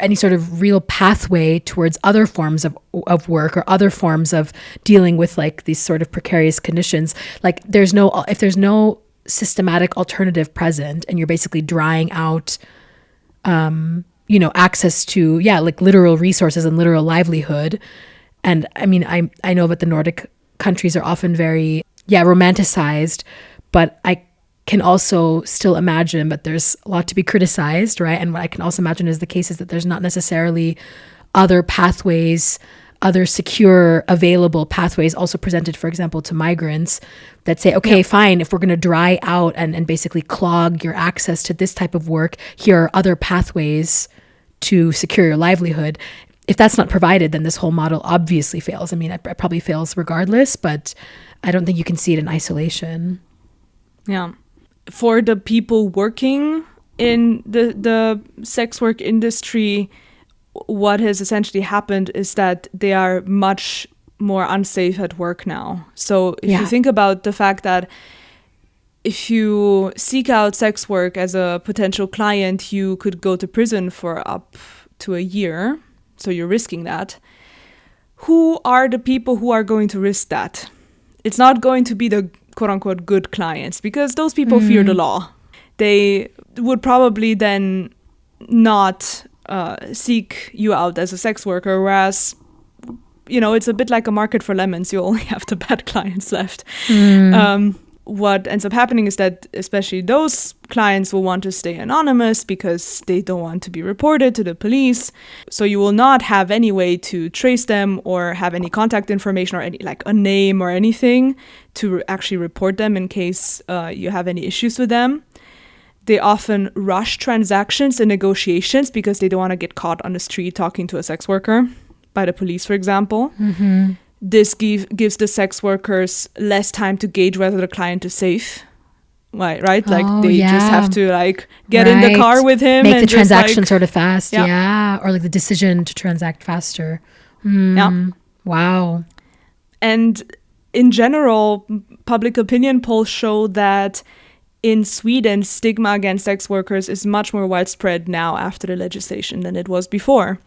any sort of real pathway towards other forms of work or other forms of dealing with like these sort of precarious conditions. Like if there's no systematic alternative present and you're basically drying out, access to, like literal resources and literal livelihood. And I mean, I know that the Nordic countries are often very, romanticized, but I can also still imagine, but there's a lot to be criticized, right? And what I can also imagine is the case is that there's not necessarily other pathways, other secure, available pathways also presented, for example, to migrants that say, okay, fine, if we're going to dry out and basically clog your access to this type of work, here are other pathways to secure your livelihood. If that's not provided, then this whole model obviously fails. I mean, it probably fails regardless, but I don't think you can see it in isolation. Yeah. For the people working in the sex work industry, what has essentially happened is that they are much more unsafe at work now. So if you think about the fact that if you seek out sex work as a potential client, you could go to prison for up to a year. So you're risking that. Who are the people who are going to risk that? It's not going to be the quote-unquote good clients, because those people fear the law. They would probably then not seek you out as a sex worker, whereas, you know, it's a bit like a market for lemons. You only have the bad clients left. What ends up happening is that especially those clients will want to stay anonymous because they don't want to be reported to the police. So you will not have any way to trace them or have any contact information or any like a name or anything to actually report them in case you have any issues with them. They often rush transactions and negotiations because they don't want to get caught on the street talking to a sex worker by the police, for example. This gives the sex workers less time to gauge whether the client is safe. Right? Like they just have to like get in the car with him. Make and the transaction like, sort of fast. Yeah. Or like the decision to transact faster. Yeah. Wow. And in general, public opinion polls show that in Sweden, stigma against sex workers is much more widespread now after the legislation than it was before.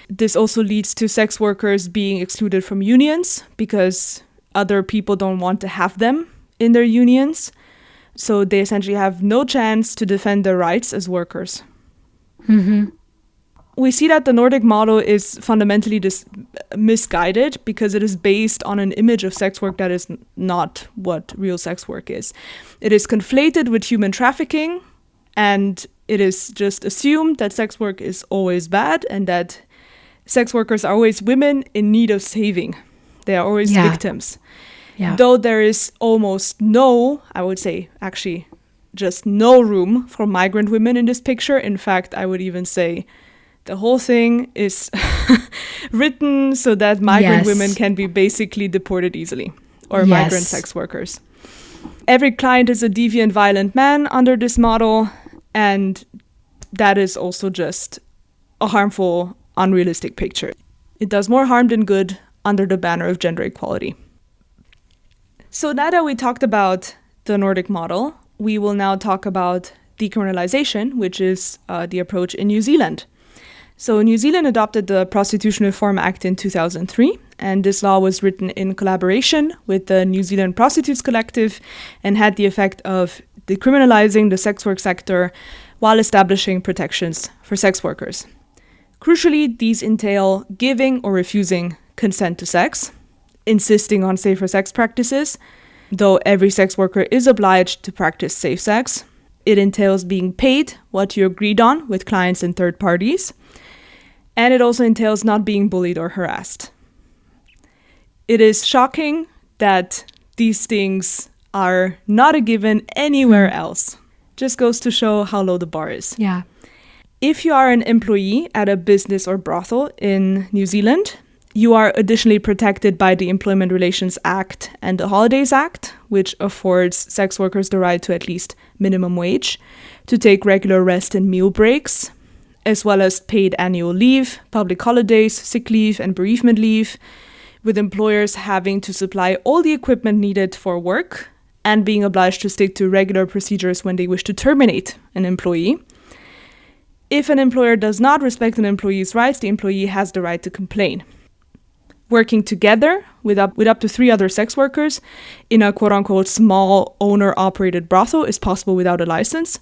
This also leads to sex workers being excluded from unions because other people don't want to have them in their unions. So they essentially have no chance to defend their rights as workers. We see that the Nordic model is fundamentally misguided because it is based on an image of sex work that is not what real sex work is. It is conflated with human trafficking, and it is just assumed that sex work is always bad and that sex workers are always women in need of saving. They are always victims. Though there is almost no, I would say actually just no room for migrant women in this picture. In fact, I would even say the whole thing is written so that migrant women can be basically deported easily, or migrant sex workers. Every client is a deviant, violent man under this model, and that is also just a harmful, unrealistic picture. It does more harm than good under the banner of gender equality. So now that we talked about the Nordic model, we will now talk about decriminalization, which is the approach in New Zealand. So New Zealand adopted the Prostitution Reform Act in 2003, and this law was written in collaboration with the New Zealand Prostitutes Collective and had the effect of decriminalizing the sex work sector while establishing protections for sex workers. Crucially, these entail giving or refusing consent to sex, insisting on safer sex practices, though every sex worker is obliged to practice safe sex. It entails being paid what you agreed on with clients and third parties, and it also entails not being bullied or harassed. It is shocking that these things are not a given anywhere else. Just goes to show how low the bar is. Yeah. If you are an employee at a business or brothel in New Zealand, you are additionally protected by the Employment Relations Act and the Holidays Act, which affords sex workers the right to at least minimum wage, to take regular rest and meal breaks, as well as paid annual leave, public holidays, sick leave, and bereavement leave, with employers having to supply all the equipment needed for work and being obliged to stick to regular procedures when they wish to terminate an employee. If an employer does not respect an employee's rights, the employee has the right to complain. Working together with up to 3 other sex workers in a quote-unquote small owner-operated brothel is possible without a license.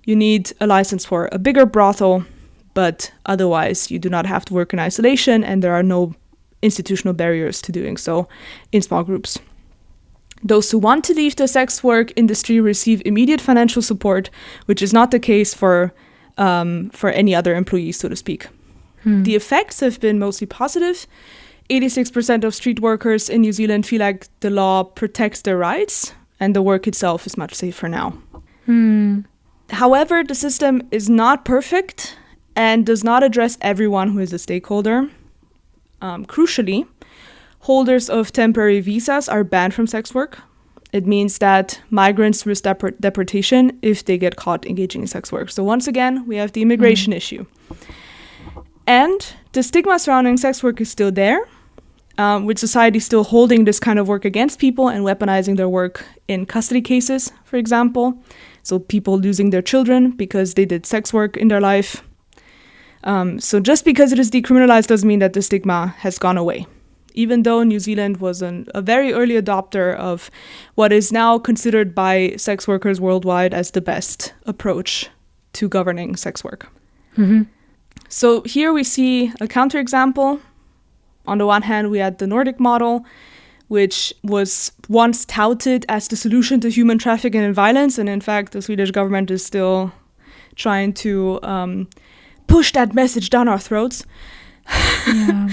You need a license for a bigger brothel, but otherwise you do not have to work in isolation, and there are no institutional barriers to doing so in small groups. Those who want to leave the sex work industry receive immediate financial support, which is not the case for any other employees, so to speak. The effects have been mostly positive. 86% of street workers in New Zealand feel like the law protects their rights, and the work itself is much safer now. However, the system is not perfect, and does not address everyone who is a stakeholder. Crucially, holders of temporary visas are banned from sex work. It means that migrants risk deportation if they get caught engaging in sex work. So once again, we have the immigration issue. And the stigma surrounding sex work is still there, with society still holding this kind of work against people and weaponizing their work in custody cases, for example. So people losing their children because they did sex work in their life. So just because it is decriminalized doesn't mean that the stigma has gone away, even though New Zealand was a very early adopter of what is now considered by sex workers worldwide as the best approach to governing sex work. Mm-hmm. So here we see a counterexample. On the one hand, we had the Nordic model, which was once touted as the solution to human trafficking and violence. And in fact, the Swedish government is still trying to push that message down our throats. Yeah.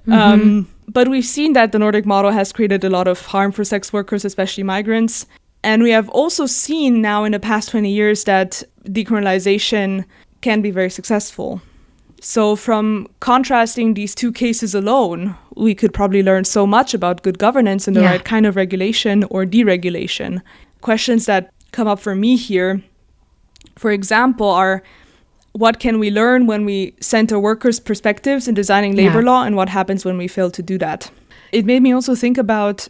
Mm-hmm. But we've seen that the Nordic model has created a lot of harm for sex workers, especially migrants. And we have also seen now in the past 20 years that decriminalization can be very successful. So from contrasting these two cases alone, we could probably learn so much about good governance and the right kind of regulation or deregulation. Questions that come up for me here, for example, are what can we learn when we center workers' perspectives in designing labor law, and what happens when we fail to do that? It made me also think about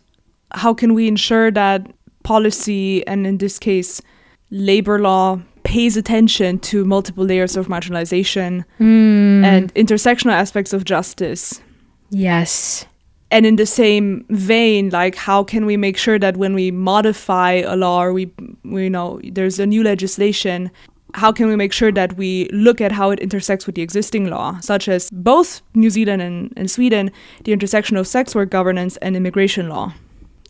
how can we ensure that policy, and in this case, labor law, pays attention to multiple layers of marginalization and intersectional aspects of justice. Yes. And in the same vein, like how can we make sure that when we modify a law or we know there's a new legislation, how can we make sure that we look at how it intersects with the existing law, such as both New Zealand and Sweden, the intersection of sex work governance and immigration law.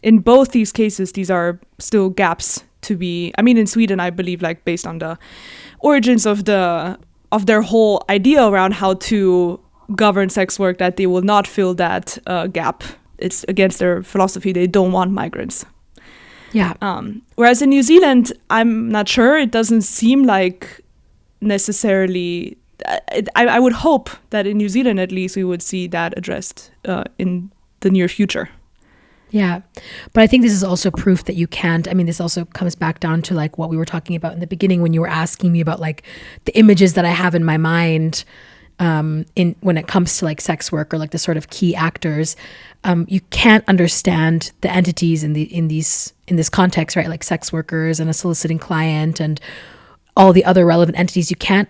In both these cases, these are still gaps to be, I mean, in Sweden, I believe, like based on the origins of their whole idea around how to govern sex work, that they will not fill that gap. It's against their philosophy. They don't want migrants. Yeah. Whereas in New Zealand, I'm not sure. It doesn't seem like necessarily. I would hope that in New Zealand, at least, we would see that addressed in the near future. Yeah. But I think this is also proof that you can't. I mean, this also comes back down to like what we were talking about in the beginning when you were asking me about like the images that I have in my mind in when it comes to like sex work or like the sort of key actors. You can't understand the entities in this context, right? Like sex workers and a soliciting client and all the other relevant entities. You can't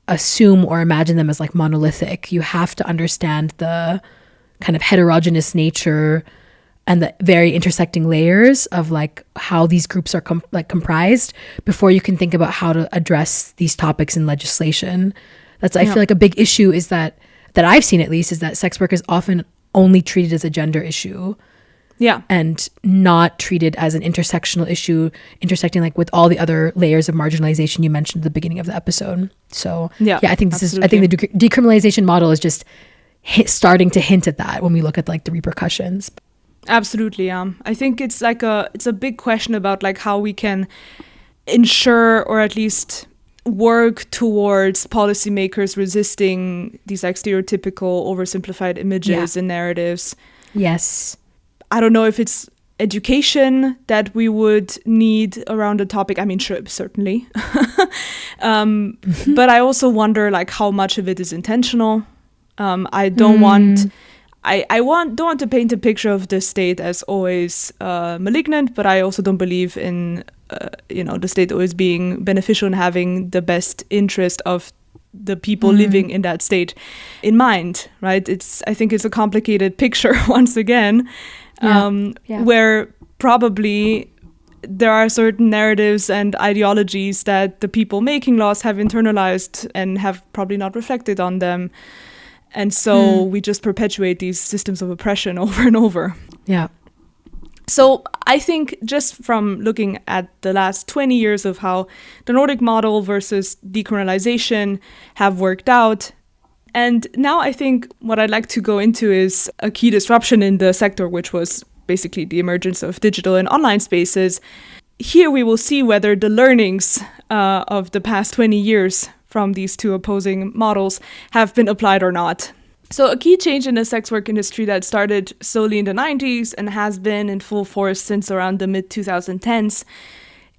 assume or imagine them as like monolithic. You have to understand the kind of heterogeneous nature and the very intersecting layers of like how these groups are comprised before you can think about how to address these topics in legislation. That's I feel like a big issue is that I've seen at least is that sex work is often only treated as a gender issue. Yeah. And not treated as an intersectional issue, intersecting like with all the other layers of marginalization you mentioned at the beginning of the episode. So I think I think the decriminalization model is just starting to hint at that when we look at like the repercussions. Absolutely. I think it's like it's a big question about like how we can ensure or at least work towards policymakers resisting these like stereotypical oversimplified images and narratives. Yes. I don't know if it's education that we would need around the topic. I mean, sure, certainly. But I also wonder like how much of it is intentional. I don't want to paint a picture of the state as always malignant, but I also don't believe in the state always being beneficial and having the best interest of the people living in that state in mind, right? I think it's a complicated picture once again, where probably there are certain narratives and ideologies that the people making laws have internalized and have probably not reflected on them. And so we just perpetuate these systems of oppression over and over. Yeah. So I think just from looking at the last 20 years of how the Nordic model versus decriminalization have worked out, and now I think what I'd like to go into is a key disruption in the sector, which was basically the emergence of digital and online spaces. Here we will see whether the learnings of the past 20 years from these two opposing models have been applied or not. So a key change in the sex work industry that started slowly in the 90s and has been in full force since around the mid-2010s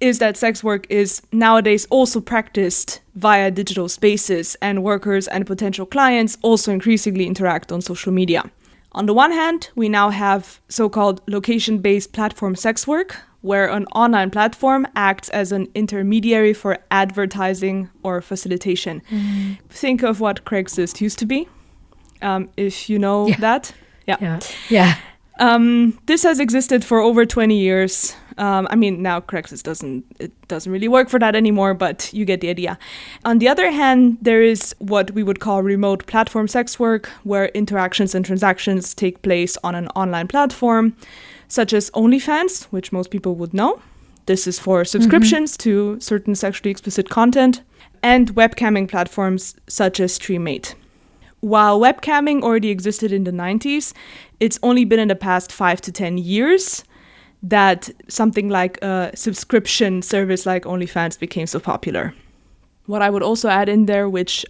is that sex work is nowadays also practiced via digital spaces, and workers and potential clients also increasingly interact on social media. On the one hand, we now have so-called location-based platform sex work, where an online platform acts as an intermediary for advertising or facilitation. Think of what Craigslist used to be, if you know that. Yeah. This has existed for over 20 years. Now Craigslist doesn't really work for that anymore, but you get the idea. On the other hand, there is what we would call remote platform sex work, where interactions and transactions take place on an online platform, such as OnlyFans, which most people would know. This is for subscriptions to certain sexually explicit content, and webcamming platforms such as StreamMate. While webcamming already existed in the 90s, it's only been in the past 5 to 10 years that something like a subscription service like OnlyFans became so popular. What I would also add in there, which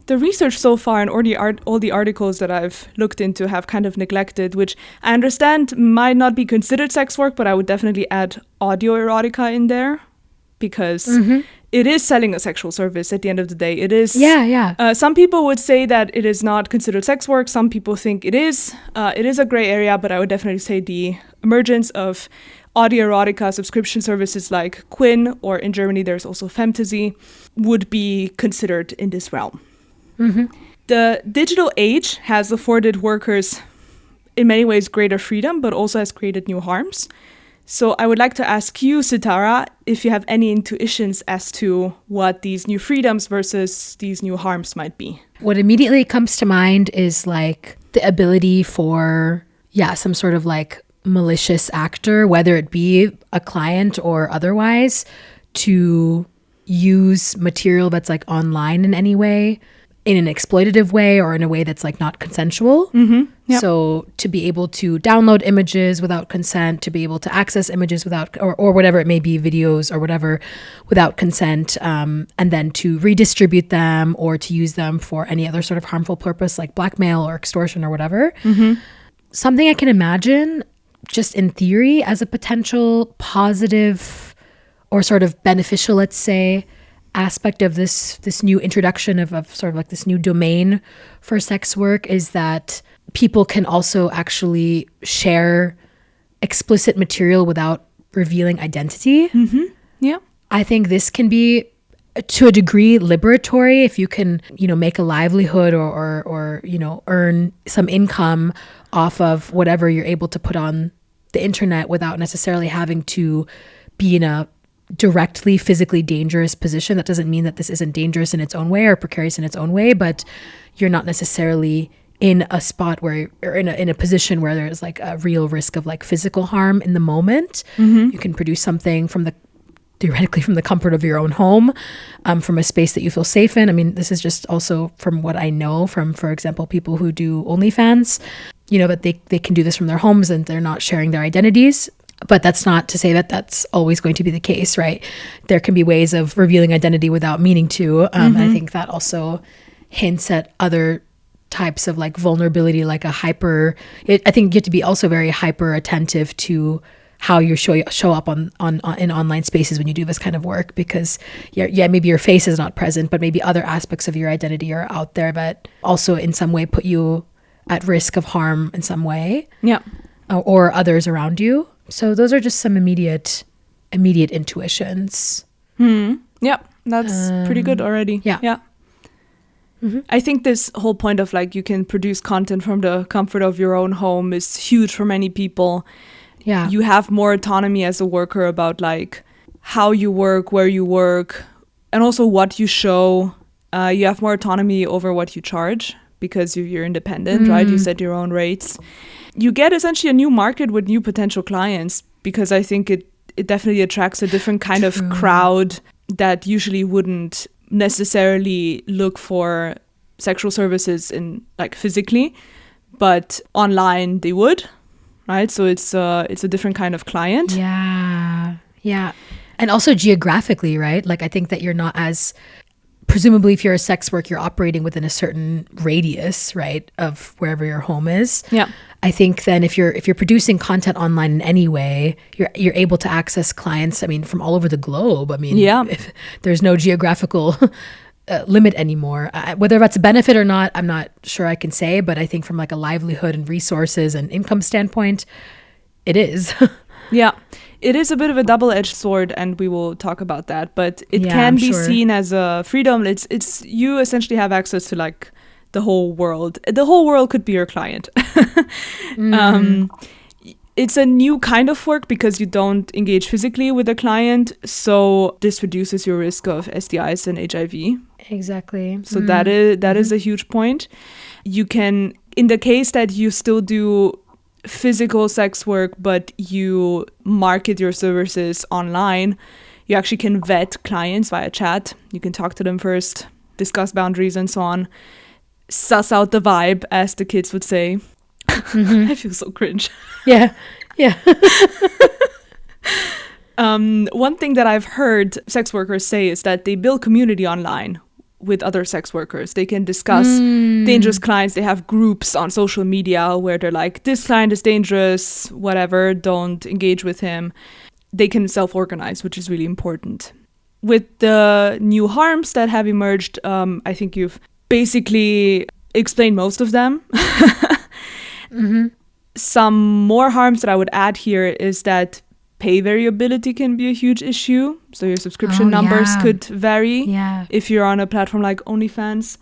the research so far and all the articles that I've looked into have kind of neglected, which I understand might not be considered sex work, but I would definitely add audio erotica in there, because it is selling a sexual service at the end of the day. It is. Yeah. Some people would say that it is not considered sex work. Some people think it is. It is a gray area, but I would definitely say the emergence of audio erotica subscription services like Quinn, or in Germany there's also Femtasy, would be considered in this realm. The digital age has afforded workers in many ways greater freedom, but also has created new harms. So I would like to ask you, Sitara, if you have any intuitions as to what these new freedoms versus these new harms might be. What immediately comes to mind is like the ability for, some sort of like malicious actor, whether it be a client or otherwise, to use material that's like online in any way, in an exploitative way, or in a way that's like not consensual. So to be able to download images without consent, to be able to access images without, or whatever it may be, videos or whatever, without consent, and then to redistribute them or to use them for any other sort of harmful purpose like blackmail or extortion or whatever. Something I can imagine just in theory as a potential positive or sort of beneficial, let's say, aspect of this new introduction of sort of like this new domain for sex work is that people can also actually share explicit material without revealing identity. I think this can be, to a degree, liberatory if you can, make a livelihood or earn some income off of whatever you're able to put on the internet without necessarily having to be in a directly physically dangerous position. That doesn't mean that this isn't dangerous in its own way or precarious in its own way, but you're not necessarily in a spot where, or in a position where there's like a real risk of like physical harm in the moment. You can produce something theoretically from the comfort of your own home, from a space that you feel safe in. I mean, this is just also from what I know from, for example, people who do OnlyFans, that they can do this from their homes and they're not sharing their identities. But that's not to say that that's always going to be the case, right? There can be ways of revealing identity without meaning to. I think that also hints at other types of like vulnerability, like I think you have to be also very hyper attentive to how you show up in online spaces when you do this kind of work, because maybe your face is not present, but maybe other aspects of your identity are out there that also in some way put you at risk of harm in some way. Or others around you. So those are just some immediate intuitions. That's pretty good already. I think this whole point of like you can produce content from the comfort of your own home is huge for many people. You have more autonomy as a worker about like how you work, where you work, and also what you show. You have more autonomy over what you charge because you're independent, right? You set your own rates. You get essentially a new market with new potential clients, because I think it definitely attracts a different kind of crowd that usually wouldn't necessarily look for sexual services in like physically, but online they would, right? So it's a different kind of client. Yeah. And also geographically, right? Like I think that you're not as presumably if you're a sex worker, you're operating within a certain radius, right, of wherever your home is. Yeah. I think then if you're producing content online in any way, you're able to access clients, I mean, from all over the globe. I mean, if there's no geographical limit anymore. Whether that's a benefit or not, I'm not sure I can say, but I think from like a livelihood and resources and income standpoint, it is. Yeah. It is a bit of a double-edged sword, and we will talk about that, but it can be seen as a freedom. It's you essentially have access to like the whole world. The whole world could be your client. It's a new kind of work because you don't engage physically with the client, so this reduces your risk of STIs and HIV. Exactly. So that is a huge point. You can, in the case that you still do physical sex work, but you market your services online, you actually can vet clients via chat. You can talk to them first, discuss boundaries and so on, suss out the vibe, as the kids would say. I feel so cringe. Yeah. One thing that I've heard sex workers say is that they build community online with other sex workers. They can discuss dangerous clients. They have groups on social media where they're like, this client is dangerous, whatever, don't engage with him. They can self-organize, which is really important. With the new harms that have emerged, I think you've basically explained most of them. Some more harms that I would add here is that pay variability can be a huge issue. So your subscription numbers could vary if you're on a platform like OnlyFans.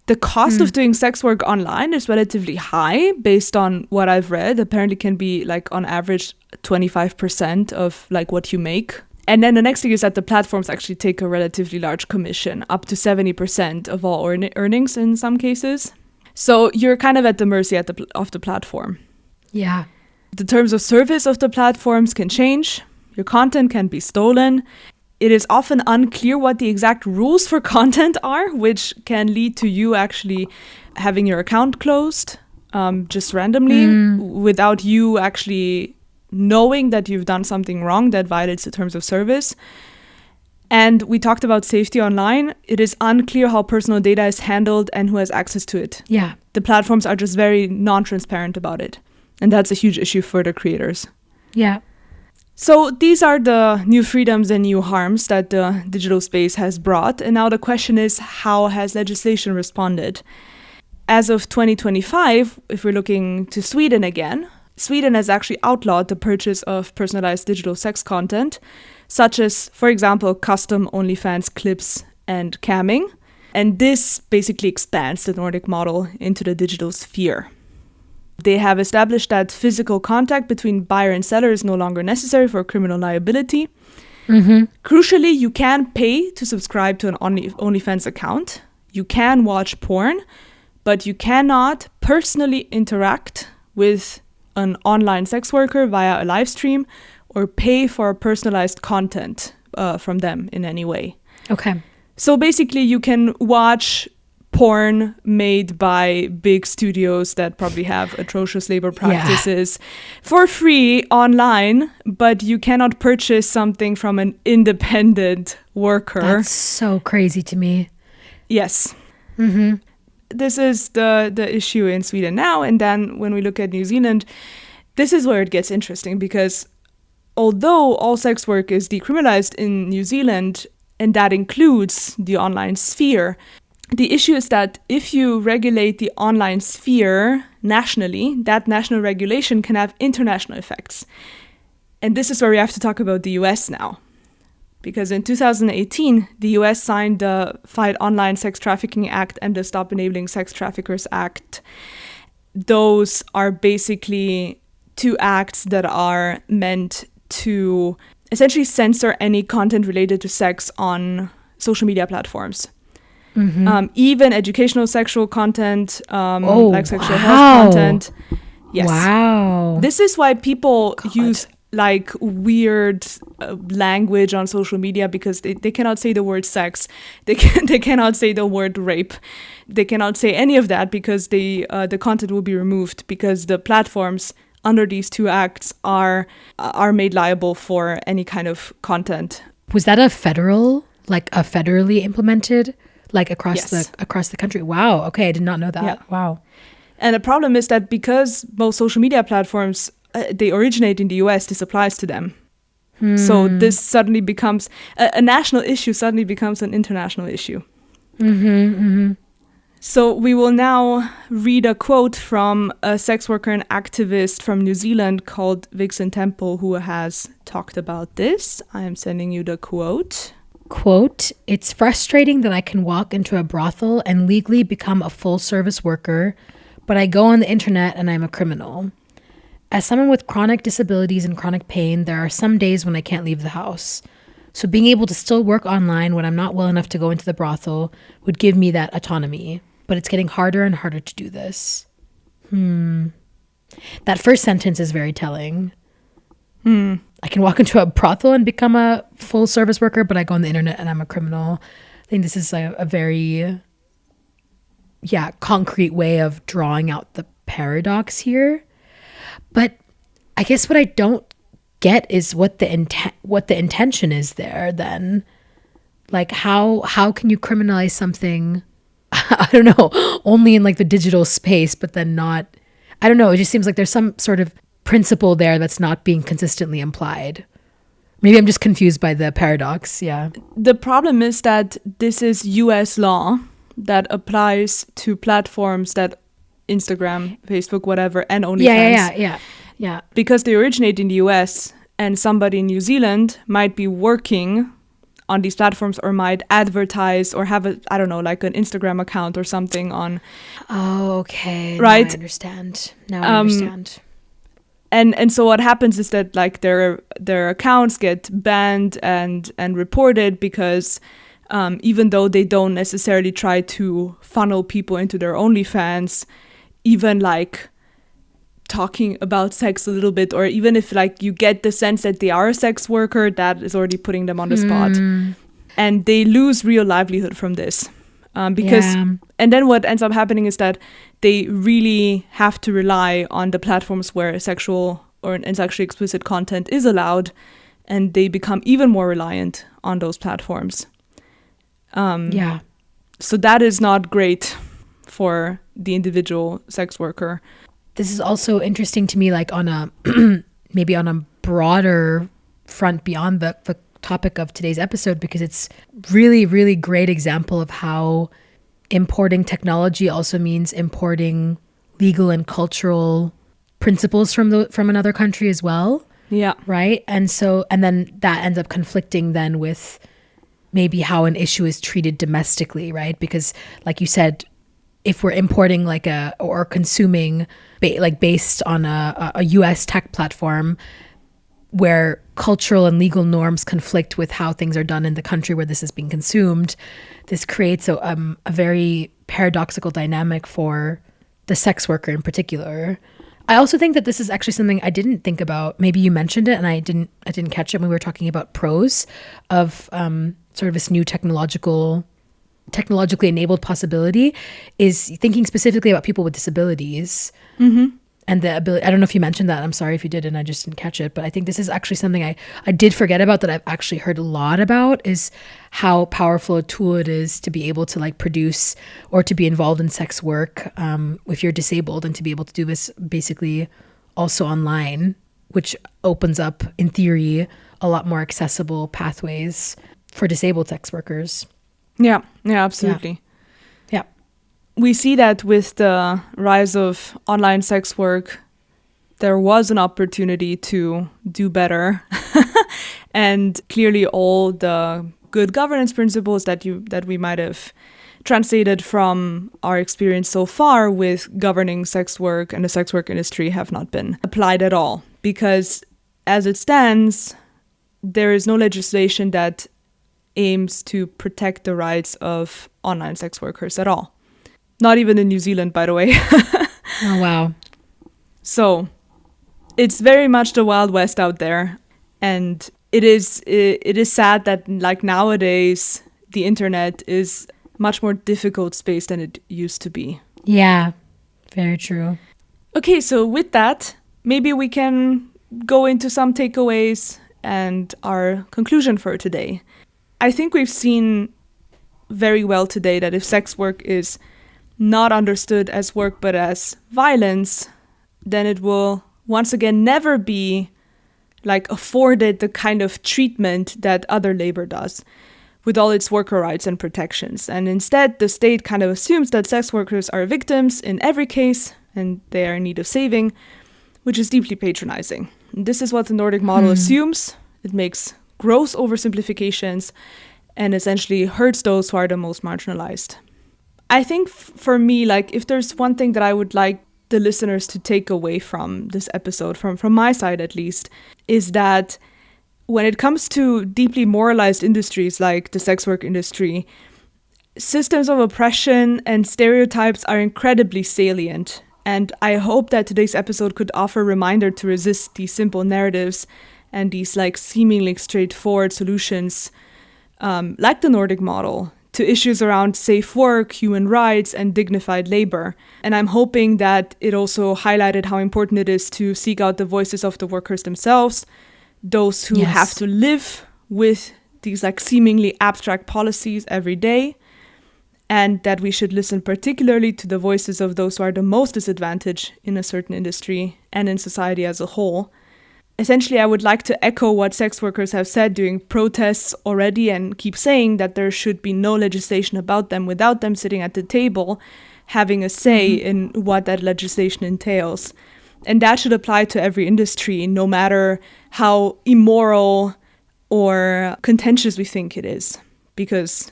The cost of doing sex work online is relatively high based on what I've read. Apparently can be like on average 25% of like what you make. And then the next thing is that the platforms actually take a relatively large commission, up to 70% of all earnings in some cases. So you're kind of at the mercy of the platform. Yeah. The terms of service of the platforms can change. Your content can be stolen. It is often unclear what the exact rules for content are, which can lead to you actually having your account closed just randomly without you actually knowing that you've done something wrong that violates the terms of service. And we talked about safety online. It is unclear how personal data is handled and who has access to it. Yeah. The platforms are just very non-transparent about it. And that's a huge issue for the creators. Yeah. So these are the new freedoms and new harms that the digital space has brought. And now the question is, how has legislation responded? As of 2025, if we're looking to Sweden again, Sweden has actually outlawed the purchase of personalized digital sex content, such as, for example, custom OnlyFans clips and camming. And this basically expands the Nordic model into the digital sphere. They have established that physical contact between buyer and seller is no longer necessary for criminal liability. Crucially, you can pay to subscribe to an OnlyFans account. You can watch porn, but you cannot personally interact with an online sex worker via a live stream or pay for personalized content from them in any way. Okay. So basically, you can watch porn made by big studios that probably have atrocious labor practices for free online, but you cannot purchase something from an independent worker. That's so crazy to me. Yes. This is the issue in Sweden now. And then when we look at New Zealand, this is where it gets interesting, because although all sex work is decriminalized in New Zealand, and that includes the online sphere, the issue is that if you regulate the online sphere nationally, that national regulation can have international effects. And this is where we have to talk about the US now. Because in 2018, the US signed the Fight Online Sex Trafficking Act and the Stop Enabling Sex Traffickers Act. Those are basically two acts that are meant to essentially censor any content related to sex on social media platforms. Even educational sexual content, like sexual health content. Yes. Wow. This is why people use like weird language on social media, because they cannot say the word sex. They cannot say the word rape. They cannot say any of that because the content will be removed, because the platforms under these two acts are made liable for any kind of content. Was that a federally implemented like across the country. Wow. Okay, I did not know that. Yeah. Wow. And the problem is that because most social media platforms, they originate in the US, this applies to them. So this suddenly becomes a national issue, suddenly becomes an international issue. So we will now read a quote from a sex worker and activist from New Zealand called Vixen Temple, who has talked about this. I am sending you the quote. Quote, "It's frustrating that I can walk into a brothel and legally become a full-service worker, but I go on the internet and I'm a criminal. As someone with chronic disabilities and chronic pain, there are some days when I can't leave the house. So being able to still work online when I'm not well enough to go into the brothel would give me that autonomy. But it's getting harder and harder to do this." That first sentence is very telling. I can walk into a brothel and become a full service worker, but I go on the internet and I'm a criminal. I think this is a very, concrete way of drawing out the paradox here. But I guess what I don't get is what the intention is there then. Like how can you criminalize something, I don't know, only in like the digital space, but then not, I don't know, it just seems like there's some sort of principle there that's not being consistently implied. Maybe I'm just confused by the paradox. Yeah. The problem is that this is US law that applies to platforms that Instagram, Facebook, whatever, and OnlyFans. Yeah. Because they originate in the US and somebody in New Zealand might be working on these platforms or might advertise or have like an Instagram account or something on. Oh, okay. Right. Now I understand. And so what happens is that like their accounts get banned and reported because even though they don't necessarily try to funnel people into their OnlyFans, even like talking about sex a little bit, or even if like you get the sense that they are a sex worker, that is already putting them on the spot. And they lose real livelihood from this. And then what ends up happening is that they really have to rely on the platforms where sexual and sexually explicit content is allowed, and they become even more reliant on those platforms. So that is not great for the individual sex worker. This is also interesting to me, like on a maybe on a broader front beyond the topic of today's episode, because it's really, really great example of how importing technology also means importing legal and cultural principles from another country as well. Yeah. Right. And then that ends up conflicting then with maybe how an issue is treated domestically, right? Because like you said, if we're importing or consuming based on a US tech platform where cultural and legal norms conflict with how things are done in the country where this is being consumed, this creates a very paradoxical dynamic for the sex worker in particular. I also think that this is actually something I didn't think about. Maybe you mentioned it and I didn't catch it when we were talking about pros of sort of this new technologically enabled possibility, is thinking specifically about people with disabilities. And the ability, I don't know if you mentioned that. I'm sorry if you did and I just didn't catch it. But I think this is actually something I did forget about that I've actually heard a lot about, is how powerful a tool it is to be able to like produce or to be involved in sex work if you're disabled, and to be able to do this basically also online, which opens up, in theory, a lot more accessible pathways for disabled sex workers. Yeah, absolutely. Yeah. We see that with the rise of online sex work, there was an opportunity to do better. And clearly all the good governance principles that we might have translated from our experience so far with governing sex work and the sex work industry have not been applied at all. Because as it stands, there is no legislation that aims to protect the rights of online sex workers at all. Not even in New Zealand, by the way. Oh, wow. So it's very much the Wild West out there. And it is sad that like nowadays, the internet is much more difficult space than it used to be. Yeah, very true. Okay, so with that, maybe we can go into some takeaways and our conclusion for today. I think we've seen very well today that if sex work is not understood as work but as violence, then it will once again never be like afforded the kind of treatment that other labor does with all its worker rights and protections. And instead, the state kind of assumes that sex workers are victims in every case and they are in need of saving, which is deeply patronizing. And this is what the Nordic model assumes. It makes gross oversimplifications and essentially hurts those who are the most marginalized. I think for me, like, if there's one thing that I would like the listeners to take away from this episode, from my side at least, is that when it comes to deeply moralized industries like the sex work industry, systems of oppression and stereotypes are incredibly salient. And I hope that today's episode could offer a reminder to resist these simple narratives and these like seemingly straightforward solutions, like the Nordic model, to issues around safe work, human rights, and dignified labor. And I'm hoping that it also highlighted how important it is to seek out the voices of the workers themselves, those who have to live with these like seemingly abstract policies every day, and that we should listen particularly to the voices of those who are the most disadvantaged in a certain industry and in society as a whole. Essentially, I would like to echo what sex workers have said during protests already and keep saying that there should be no legislation about them without them sitting at the table, having a say in what that legislation entails. And that should apply to every industry, no matter how immoral or contentious we think it is, because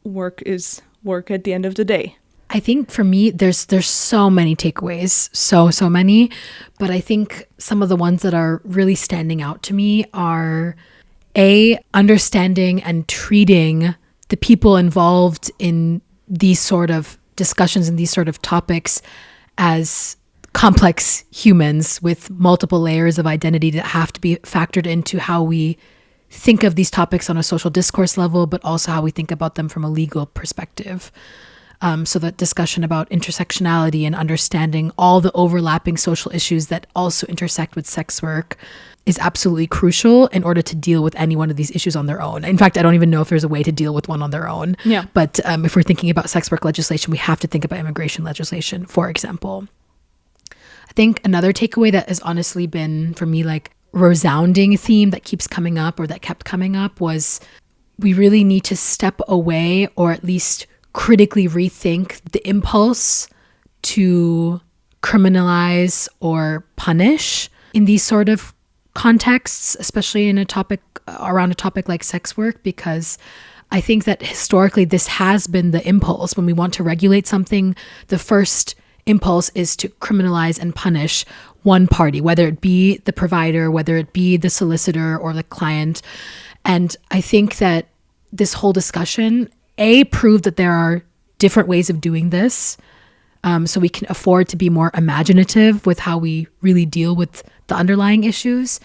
work is work at the end of the day. I think for me, there's so many takeaways, so many, but I think some of the ones that are really standing out to me are understanding and treating the people involved in these sort of discussions and these sort of topics as complex humans with multiple layers of identity that have to be factored into how we think of these topics on a social discourse level, but also how we think about them from a legal perspective. So that discussion about intersectionality and understanding all the overlapping social issues that also intersect with sex work is absolutely crucial in order to deal with any one of these issues on their own. In fact, I don't even know if there's a way to deal with one on their own. Yeah. But if we're thinking about sex work legislation, we have to think about immigration legislation, for example. I think another takeaway that has honestly been, for me, like resounding theme that keeps coming up, or that kept coming up, was we really need to step away, or at least critically rethink the impulse to criminalize or punish in these sort of contexts, especially in around a topic like sex work, because I think that historically this has been the impulse. When we want to regulate something, the first impulse is to criminalize and punish one party, whether it be the provider, whether it be the solicitor or the client. And I think that this whole discussion, proved that there are different ways of doing this, so we can afford to be more imaginative with how we really deal with the underlying issues,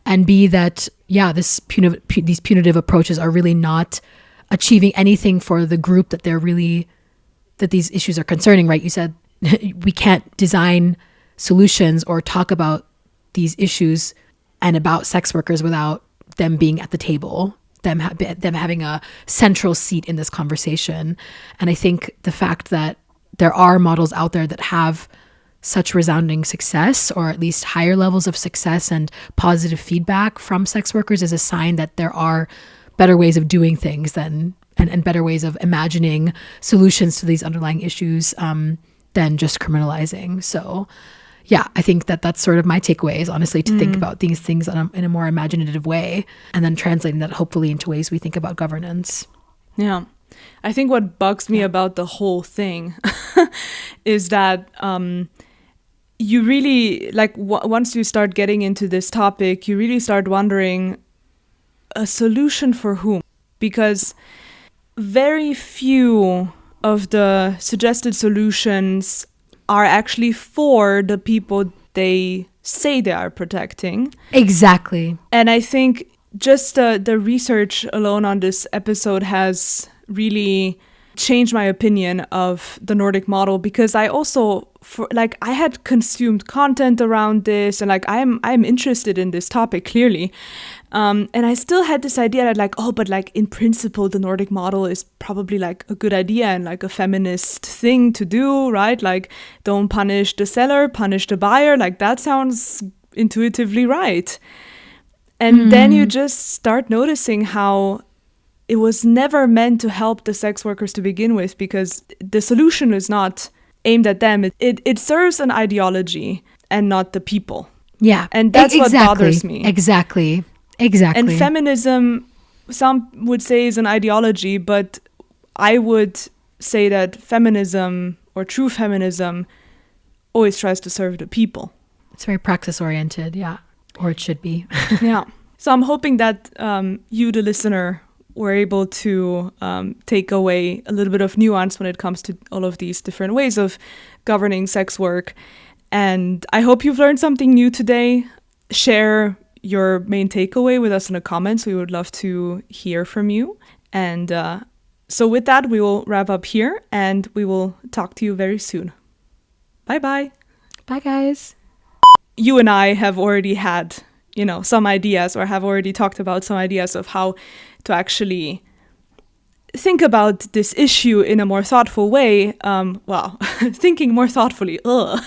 and B, that, these punitive approaches are really not achieving anything for the group that that these issues are concerning, right? You said we can't design solutions or talk about these issues and about sex workers without them being at the table, them having a central seat in this conversation. And I think the fact that there are models out there that have such resounding success, or at least higher levels of success and positive feedback from sex workers, is a sign that there are better ways of doing things and better ways of imagining solutions to these underlying issues than just criminalizing. So I think that that's sort of my takeaway, is honestly to think about these things in a more imaginative way, and then translating that hopefully into ways we think about governance. Yeah. I think what bugs me about the whole thing is that you really, like, once you start getting into this topic, you really start wondering, a solution for whom? Because very few of the suggested solutions are actually for the people they say they are protecting. Exactly. And I think just the research alone on this episode has really changed my opinion of the Nordic model, because I also for like I had consumed content around this, and like I'm interested in this topic clearly, and I still had this idea that like, oh, but like in principle the Nordic model is probably like a good idea and like a feminist thing to do, right? Like don't punish the seller, punish the buyer. Like that sounds intuitively right. And then you just start noticing how it was never meant to help the sex workers to begin with, because the solution is not aimed at them. It serves an ideology and not the people. Yeah. And that's what bothers me. Exactly. And feminism, some would say, is an ideology, but I would say that feminism, or true feminism, always tries to serve the people. It's very praxis-oriented, yeah. Or it should be. Yeah. So I'm hoping that you, the listener, were able to take away a little bit of nuance when it comes to all of these different ways of governing sex work. And I hope you've learned something new today. Share your main takeaway with us in the comments. We would love to hear from you. And so with that, we will wrap up here, and we will talk to you very soon. Bye-bye. Bye, guys. You and I have already had, some ideas, or have already talked about some ideas of how to actually think about this issue in a more thoughtful way. Thinking more thoughtfully. Ugh.